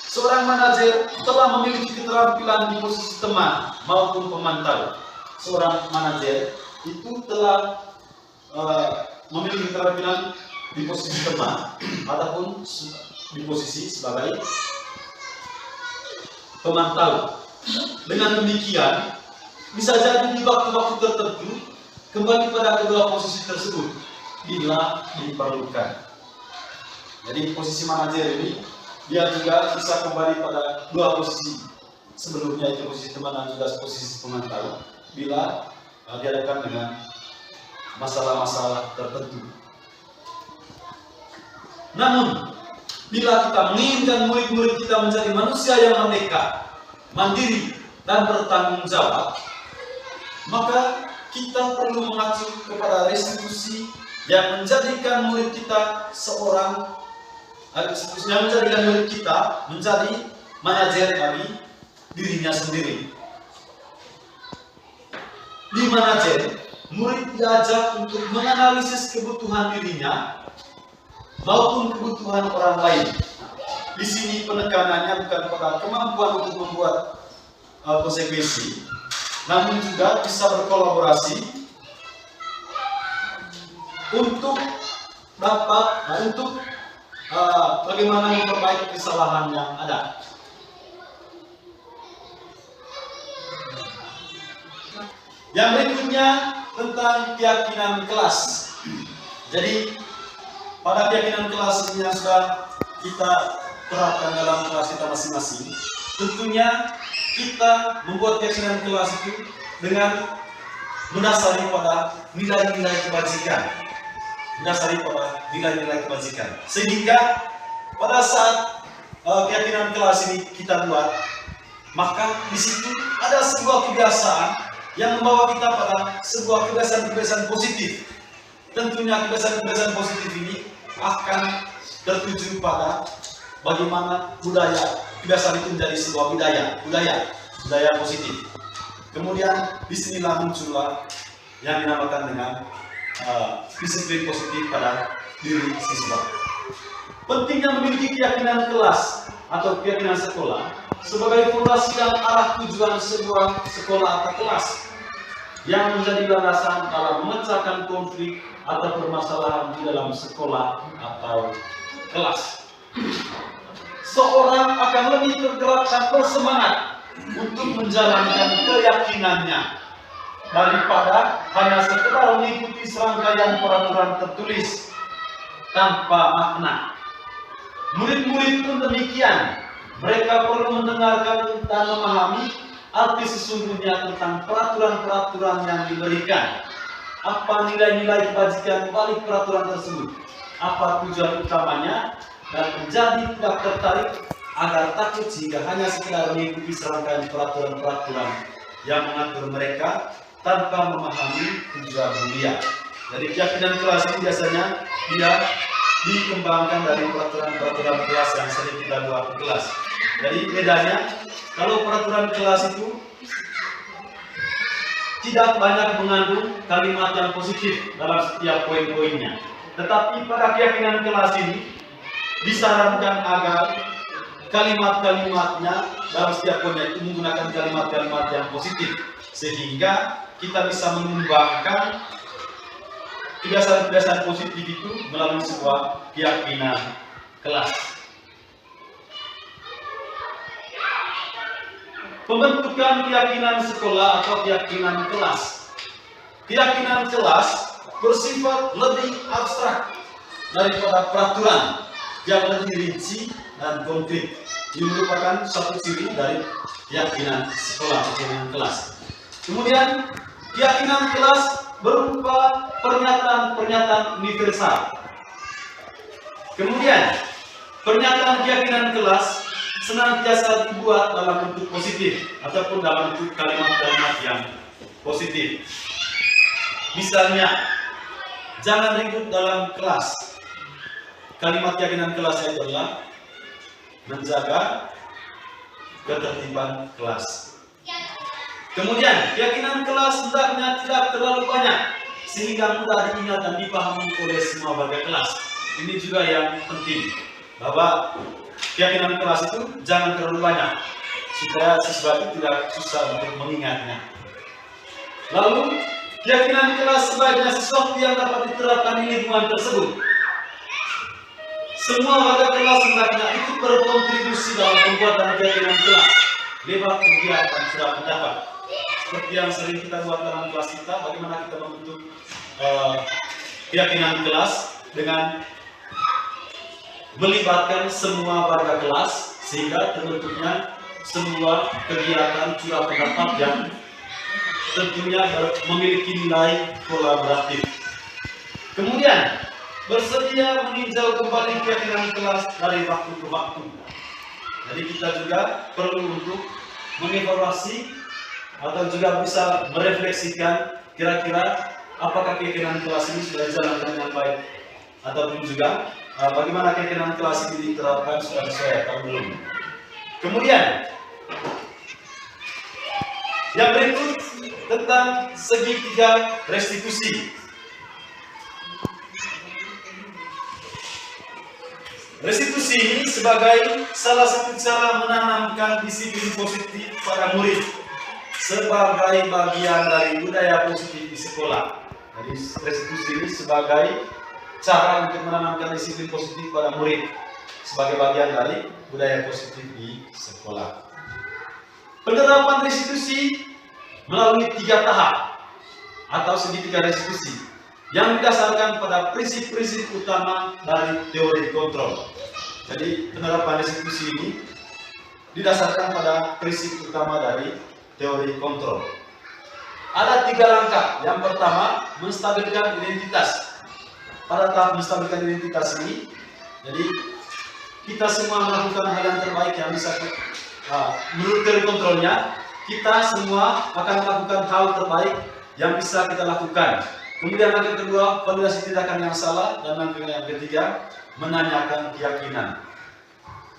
Seorang manajer telah memiliki keterampilan di posisi teman maupun pemantau. Seorang manajer itu telah memiliki keterampilan di posisi teman ataupun di posisi sebagai pemantau. Dengan demikian, bisa jadi di waktu-waktu tertentu kembali pada kedua posisi tersebut bila diperlukan. Jadi posisi manajer ini dia juga bisa kembali pada dua posisi sebelumnya, itu posisi teman dan juga posisi pemantau bila dihadapkan dengan masalah-masalah tertentu. Namun bila kita menginginkan murid-murid kita menjadi manusia yang merdeka, mandiri dan bertanggung jawab, maka kita perlu mengacu kepada restitusi yang menjadikan murid kita yang menjadikan murid kita menjadi manajer bagi dirinya sendiri. Di manajer, murid diajak untuk menganalisis kebutuhan dirinya maupun kebutuhan orang lain. Di sini penekanannya bukan pada kemampuan untuk membuat konsekuensi, namun juga bisa berkolaborasi untuk bagaimana memperbaiki kesalahan yang ada. Yang berikutnya tentang keyakinan kelas. Jadi pada keyakinan kelas ini yang sudah kita terapkan dalam kelas kita masing-masing, tentunya kita membuat keyakinan kelas itu dengan mendasari pada nilai-nilai kebajikan. Sehingga pada saat keyakinan kelas ini kita buat, maka di situ ada sebuah kebiasaan yang membawa kita pada sebuah kebiasaan-kebiasaan positif. Tentunya kebiasaan-kebiasaan positif ini akan tertuju pada bagaimana budaya kebiasaan itu menjadi sebuah budaya positif. Kemudian disinilah muncullah yang dinamakan dengan disiplin positif pada diri siswa. Pentingnya memiliki keyakinan kelas atau keyakinan sekolah sebagai fondasi dan arah tujuan sebuah sekolah atau kelas yang menjadi landasan dalam memecahkan konflik atau permasalahan di dalam sekolah atau kelas. Seorang akan lebih tergerak dan bersemangat untuk menjalankan keyakinannya daripada hanya sekedar mengikuti serangkaian peraturan tertulis tanpa makna. Murid-murid pun demikian. Mereka perlu mendengarkan dan memahami arti sesungguhnya tentang peraturan-peraturan yang diberikan. Apa nilai-nilai kebajikan balik peraturan tersebut? Apa tujuan utamanya? Dan menjadi tidak tertarik agar takut sehingga hanya sekedar mengikuti serangkaian peraturan-peraturan yang mengatur mereka tanpa memahami tujuan mulia. Jadi keyakinan kelas itu biasanya dia dikembangkan dari peraturan-peraturan kelas yang sering kita buat di kelas. Jadi bedanya, kalau peraturan kelas itu tidak banyak mengandung kalimat yang positif dalam setiap poin-poinnya. Tetapi pada keyakinan kelas ini disarankan agar kalimat-kalimatnya dalam setiap poinnya itu menggunakan kalimat-kalimat yang positif, sehingga kita bisa mengembangkan kebiasaan-kebiasaan positif itu melalui sebuah keyakinan kelas. Pembentukan keyakinan sekolah atau keyakinan kelas. Keyakinan kelas bersifat lebih abstrak daripada peraturan yang lebih rinci dan konkret. Ini merupakan satu ciri dari keyakinan sekolah atau keyakinan kelas. Kemudian keyakinan kelas berupa pernyataan-pernyataan universal. Kemudian pernyataan keyakinan kelas senantiasa dibuat dalam bentuk positif ataupun dalam bentuk kalimat-kalimat yang positif. Misalnya, jangan ribut dalam kelas. Kalimat keyakinan kelas adalah menjaga ketertiban kelas. Kemudian, keyakinan kelas hendaknya tidak terlalu banyak sehingga mudah diingat dan dipahami oleh semua warga kelas. Ini juga yang penting, bahwa keyakinan kelas itu jangan terlalu banyak supaya siswa itu tidak susah untuk mengingatnya. Lalu, keyakinan kelas sebaiknya sesuatu yang dapat diterapkan di lingkungan tersebut. Semua warga kelas hendaknya ikut berkontribusi dalam pembuatan keyakinan kelas lewat kegiatan surat pendapat. Seperti yang sering kita buat dalam kelas kita, bagaimana kita membentuk keyakinan kelas dengan melibatkan semua warga kelas sehingga terbentuknya sebuah kegiatan surat pendapat yang tentunya memiliki nilai kolaboratif. Kemudian bersedia meninjau kembali keyakinan kelas dari waktu ke waktu. Jadi kita juga perlu untuk mengevaluasi atau juga bisa merefleksikan kira-kira apakah keyakinan kelas ini sudah dijalankan dengan baik ataupun juga bagaimana keyakinan kelas ini diterapkan sudah sesuai atau belum. Kemudian yang berikut tentang segitiga restitusi. Restitusi ini sebagai salah satu cara menanamkan disiplin positif pada murid sebagai bagian dari budaya positif di sekolah. Jadi restitusi ini sebagai cara untuk menanamkan disiplin positif pada murid sebagai bagian dari budaya positif di sekolah. Penerapan restitusi melalui 3 tahap atau segitiga restitusi yang didasarkan pada prinsip-prinsip utama dari teori kontrol. Jadi penerapan restitusi ini didasarkan pada prinsip utama dari teori kontrol. Ada 3 langkah. Yang pertama, menstabilkan identitas. Pada tahap menstabilkan identitas ini, jadi kita semua melakukan hal yang terbaik yang bisa menurut teori kontrolnya, kita semua akan melakukan hal terbaik yang bisa kita lakukan Kemudian langkah kedua, validasi tindakan yang salah, dan langkah yang ketiga, menanyakan keyakinan.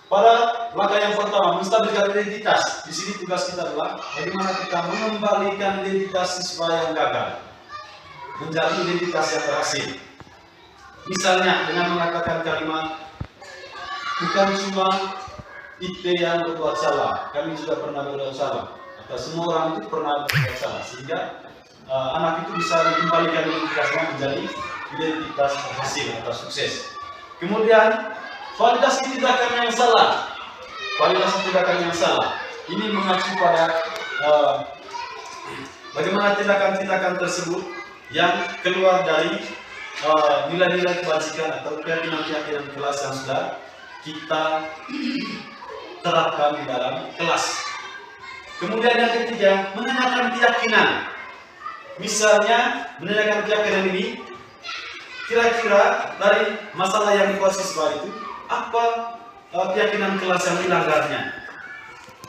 Pada langkah yang pertama, menstabilkan identitas. Di sini tugas kita adalah bagaimana kita mengembalikan identitas siswa yang gagal menjadi identitas yang berhasil. Misalnya dengan mengatakan kalimat, bukan cuma IT yang berbuat salah, kami juga pernah berbuat salah. Atau semua orang itu pernah berbuat salah, sehingga anak itu bisa dikembalikan identitasnya menjadi identitas berhasil atau sukses. Kemudian validasi tindakan yang salah. Validasi tindakan yang salah ini mengacu pada bagaimana tindakan-tindakan tersebut yang keluar dari nilai-nilai kebajikan atau keyakinan-keyakinan kelas yang sudah kita terapkan di dalam kelas. Kemudian yang ketiga, menanyakan keyakinan. Misalnya menanyakan keyakinan ini, kira-kira dari masalah yang dikuasai siswa itu apa keyakinan kelas yang dilanggarnya.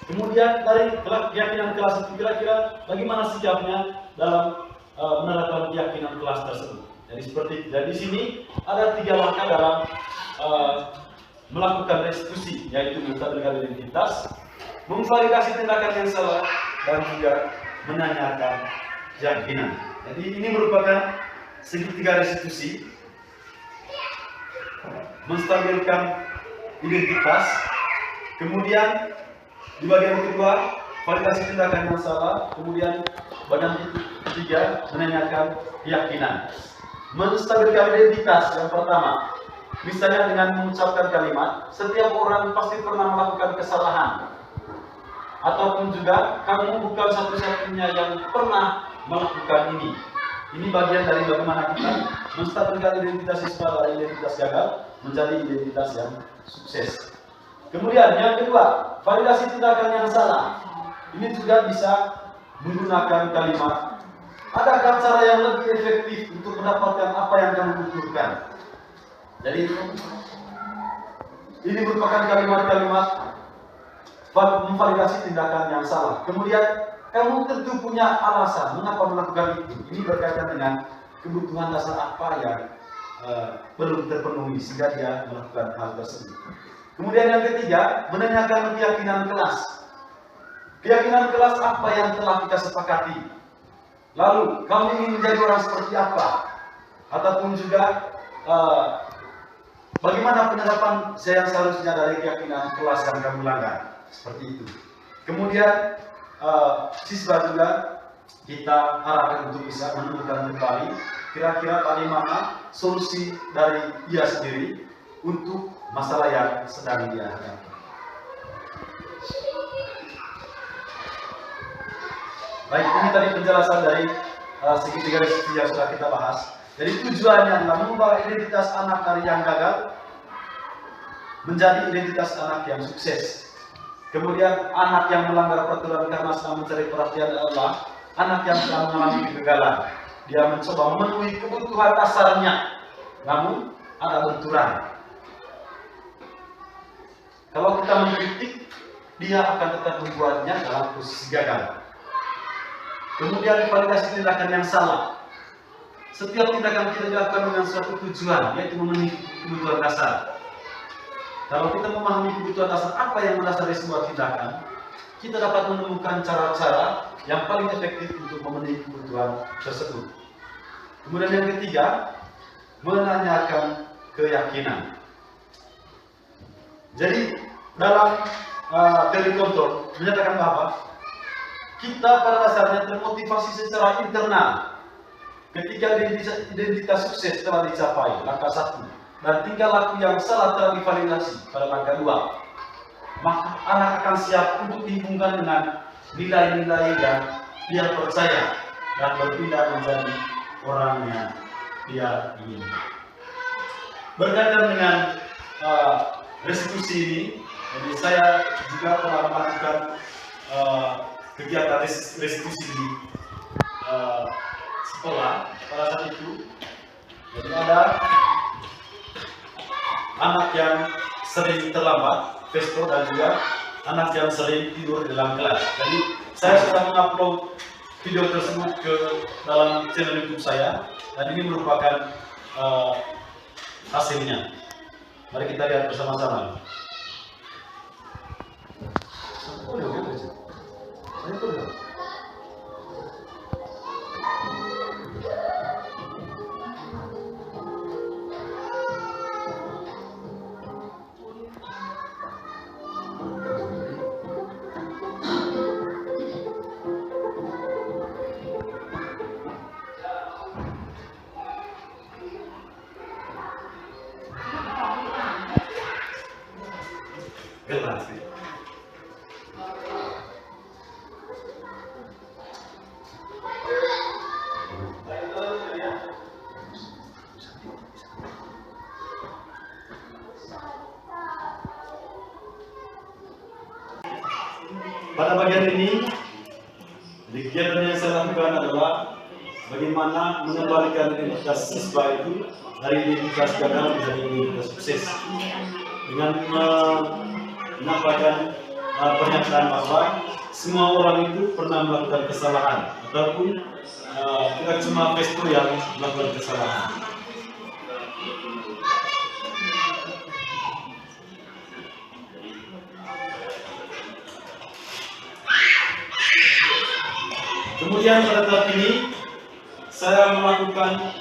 Kemudian dari keyakinan kelas itu kira-kira bagaimana sikapnya dalam menerapkan keyakinan kelas tersebut. Jadi seperti di sini ada 3 langkah dalam melakukan restitusi, yaitu menstabilkan identitas, memvalidasi tindakan yang salah, dan juga menanyakan keyakinan. Jadi ini merupakan segitiga restitusi, menstabilkan identitas, kemudian di bagian kedua validasi tindakan yang salah, kemudian bagian ketiga menanyakan keyakinan. Menstabilkan identitas yang pertama, misalnya dengan mengucapkan kalimat, setiap orang pasti pernah melakukan kesalahan, ataupun juga kamu bukan satu-satunya yang pernah melakukan ini. Ini bagian dari bagaimana kita menstabilkan identitas siswa dari identitas gagal menjadi identitas yang sukses. Kemudian yang kedua, validasi tindakan yang salah. Ini juga bisa menggunakan kalimat, adakah cara yang lebih efektif untuk mendapatkan apa yang kamu butuhkan? Jadi ini merupakan kalimat-kalimat memvalidasi tindakan yang salah. Kemudian kamu tentu punya alasan mengapa melakukan itu. Ini berkaitan dengan kebutuhan dasar apa yang belum terpenuhi sehingga dia melakukan hal tersebut. Kemudian yang ketiga, menanyakan keyakinan kelas. Keyakinan kelas apa yang telah kita sepakati. Lalu kamu ingin menjadi orang seperti apa? Ataupun juga bagaimana penerapan yang seharusnya dari keyakinan kelas yang kamu langgar. Seperti itu. Kemudian siswa juga kita arahkan untuk bisa menemukan kembali kira-kira bagaimana solusi dari dia sendiri untuk masalah yang sedang dia hadapi. Baik, ini tadi penjelasan dari segitiga restitusi yang sudah kita bahas. Jadi tujuannya adalah mengubah identitas anak dari yang gagal menjadi identitas anak yang sukses. Kemudian anak yang melanggar peraturan karena sedang mencari perhatian Allah, anak yang sedang mengalami kegagalan. Dia mencoba memenuhi kebutuhan dasarnya, namun ada benturan. Kalau kita mengkritik, dia akan tetap membuatnya dalam posisi gagal. Kemudian validasi tindakan yang salah. Setiap tindakan kita dilakukan dengan suatu tujuan, yaitu memenuhi kebutuhan dasar. Kalau kita memahami kebutuhan dasar apa yang mendasari sebuah tindakan, kita dapat menemukan cara-cara yang paling efektif untuk memenuhi kebutuhan tersebut. Kemudian yang ketiga, menanyakan keyakinan. Jadi dalam teori kontrol menyatakan bahwa kita pada dasarnya termotivasi secara internal ketika identitas sukses telah dicapai, langkah 1, dan tingkah laku yang salah telah divalidasi pada langkah 2, maka anak akan siap untuk dihubungkan dengan nilai-nilai yang dia percaya dan berpindah menjadi orang yang dia ingin. Berkaitan dengan restitusi ini, jadi saya juga telah melakukan kegiatan restitusi di sekolah pada saat itu. Jadi ada anak yang sering terlambat, Vesco, dan juga anak yang sering tidur di dalam kelas. Jadi saya sudah mengupload video tersebut ke dalam channel YouTube saya. Dan ini merupakan hasilnya. Mari kita lihat bersama-sama. Pada bagian ini, kegiatan yang saya lakukan adalah bagaimana mengembalikan identitas siswa itu dari identitas gagal menjadi identitas sukses dengan menyampaikan pernyataan bahwa semua orang itu pernah melakukan kesalahan ataupun tidak cuma Festo yang melakukan kesalahan. Kemudian pada tahap ini saya melakukan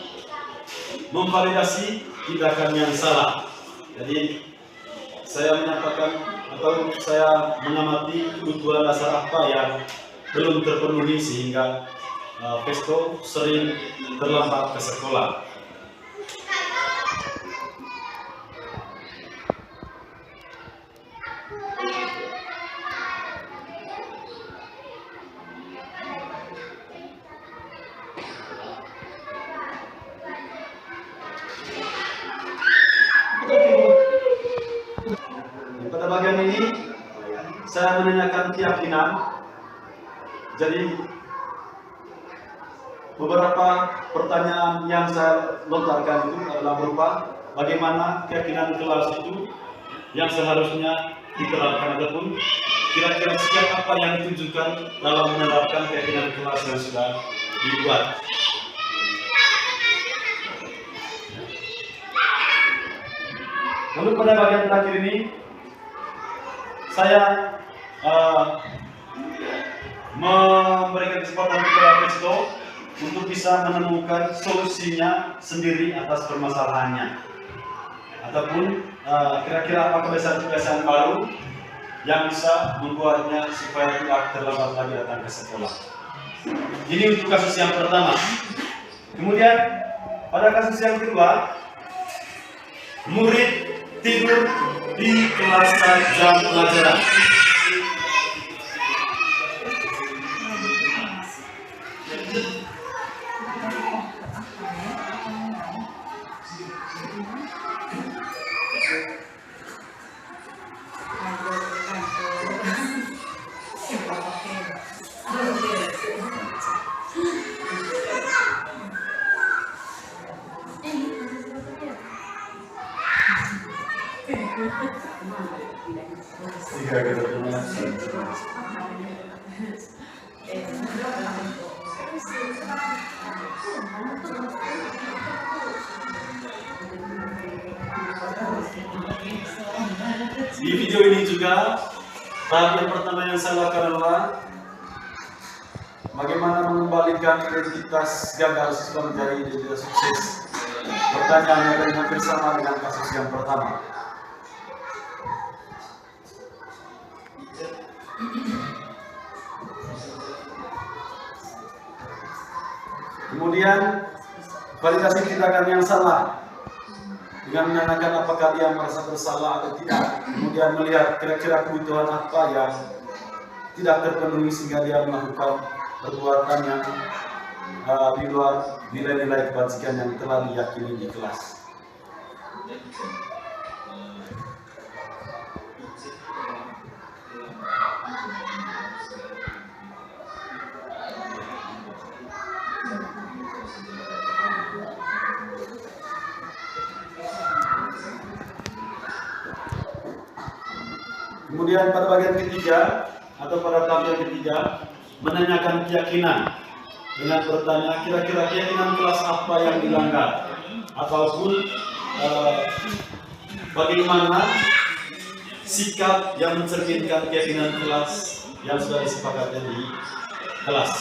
memvalidasi tindakan yang salah. Jadi saya menyatakan atau saya mengamati kebutuhan dasar apa yang belum terpenuhi sehingga Festo sering terlambat ke sekolah. Pada bagian ini saya menanyakan keyakinan. Jadi beberapa pertanyaan yang saya lontarkan itu adalah berupa bagaimana keyakinan kelas itu yang seharusnya diterapkan ataupun kira-kira setiap apa yang ditunjukkan dalam menerapkan keyakinan kelas yang sudah dibuat. Lalu pada bagian terakhir ini saya memberikan kesempatan kepada Festo untuk bisa menemukan solusinya sendiri atas permasalahannya, ataupun kira-kira apa kebiasaan-kebiasaan baru yang bisa membuatnya supaya tidak terlambat lagi datang ke sekolah. Ini untuk kasus yang pertama. Kemudian pada kasus yang kedua, murid tidur di kelas saat jam pelajaran. Di video ini juga tahap yang pertama yang saya lakukan adalah bagaimana mengembalikan identitas gagal siswa menjadi identitas sukses. Pertanyaannya hampir sama dengan kasus yang pertama. Kemudian validasi tindakan yang salah dengan menanyakan apakah dia merasa bersalah atau tidak. Kemudian melihat kira-kira kebutuhan apa yang tidak terpenuhi sehingga dia melakukan perbuatan yang di luar nilai-nilai kebajikan yang telah diyakini di kelas. Kemudian pada bagian ketiga atau pada tahap yang ketiga menanyakan keyakinan. dengan bertanya kira-kira keyakinan kelas apa yang dilanggar ataupun bagaimana sikap yang mencerminkan keyakinan kelas yang sudah disepakati di kelas.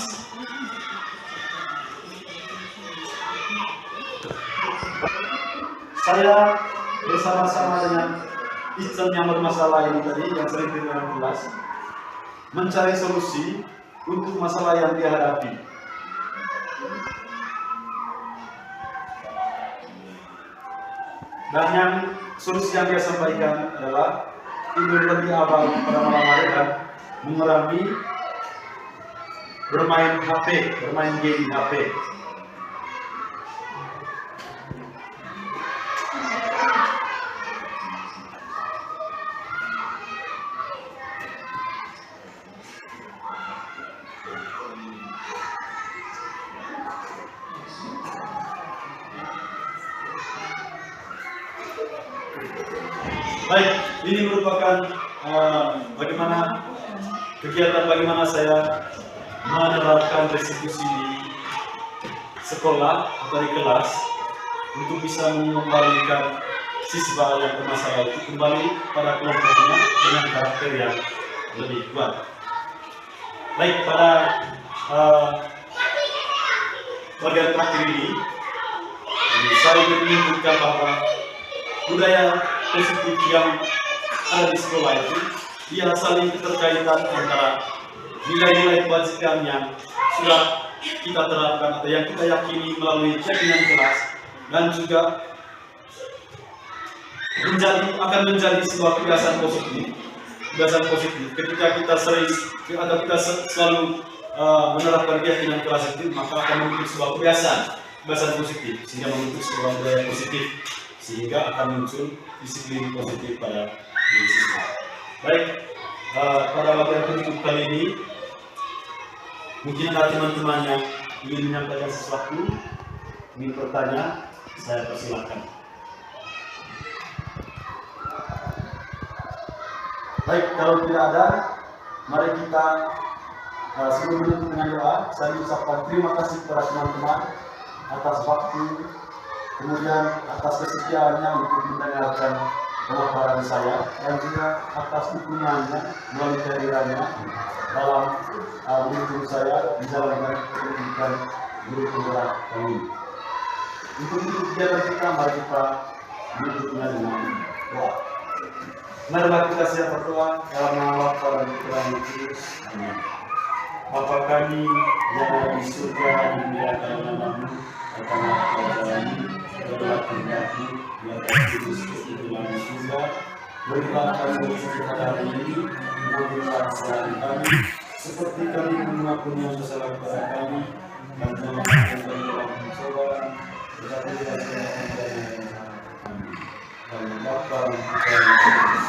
Saya bersama-sama dengan Islam yang bermasalah ini tadi, yang sering dalam kelas, mencari solusi untuk masalah yang dihadapi. Dan yang solusi yang dia sampaikan adalah tidur lebih awal pada malam hari dan mengurangi bermain HP, bermain game di HP. Baik, ini merupakan bagaimana saya menerapkan restitusi di sekolah atau di kelas untuk bisa mengembalikan siswa yang bermasalah itu kembali pada kelompoknya dengan karakter yang lebih kuat. Baik, pada bagian terakhir ini saya ingin menunjukkan bahwa budaya positif yang ada di sekolah itu dia saling keterkaitan antara nilai-nilai kebajikan yang sudah kita terapkan atau yang kita yakini melalui keyakinan kelas dan juga akan menjadi sebuah kebiasaan positif ketika kita selalu menerapkan keyakinan kelas itu, maka akan membentuk sebuah kebiasaan positif sehingga membentuk sebuah budaya positif sehingga akan muncul disiplin positif pada diri siswa. Baik, pada bagian penutup kali ini mungkin ada teman-teman yang ingin menyampaikan sesuatu, ingin bertanya, saya persilahkan. Baik, kalau tidak ada, mari kita sebelum menutup dengan doa, saya mengucapkan terima kasih kepada teman-teman atas waktu, kemudian atas kesetiaannya untuk mendengarkan pemaparan saya dan juga atas dukungannya melalui kehadirannya dalam mendukung saya menjalankan pendidikan guru penggerak kami. Untuk kegiatan kita, mari kita menutupnya dengan doa. Marilah kita siap berdoa dalam nama Bapa dan Putra dan Roh Kudus. Amin. Bapa kami yang ada di surga, dimuliakan namamu, datanglah kerajaanmu, berdoa kehendakmu, biarlah kudus seperti dalam surga. Berilah kami rezeki hari ini, mengampunilah kesalahan kami, seperti kami mengampuni yang bersalah kepada kami, dan jangan kami dalam pencobaan, tetapi bebaskanlah kami dari yang jahat. Amin. Dan Bapa dan Putra dan Roh Kudus.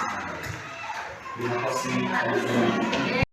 Terima kasih.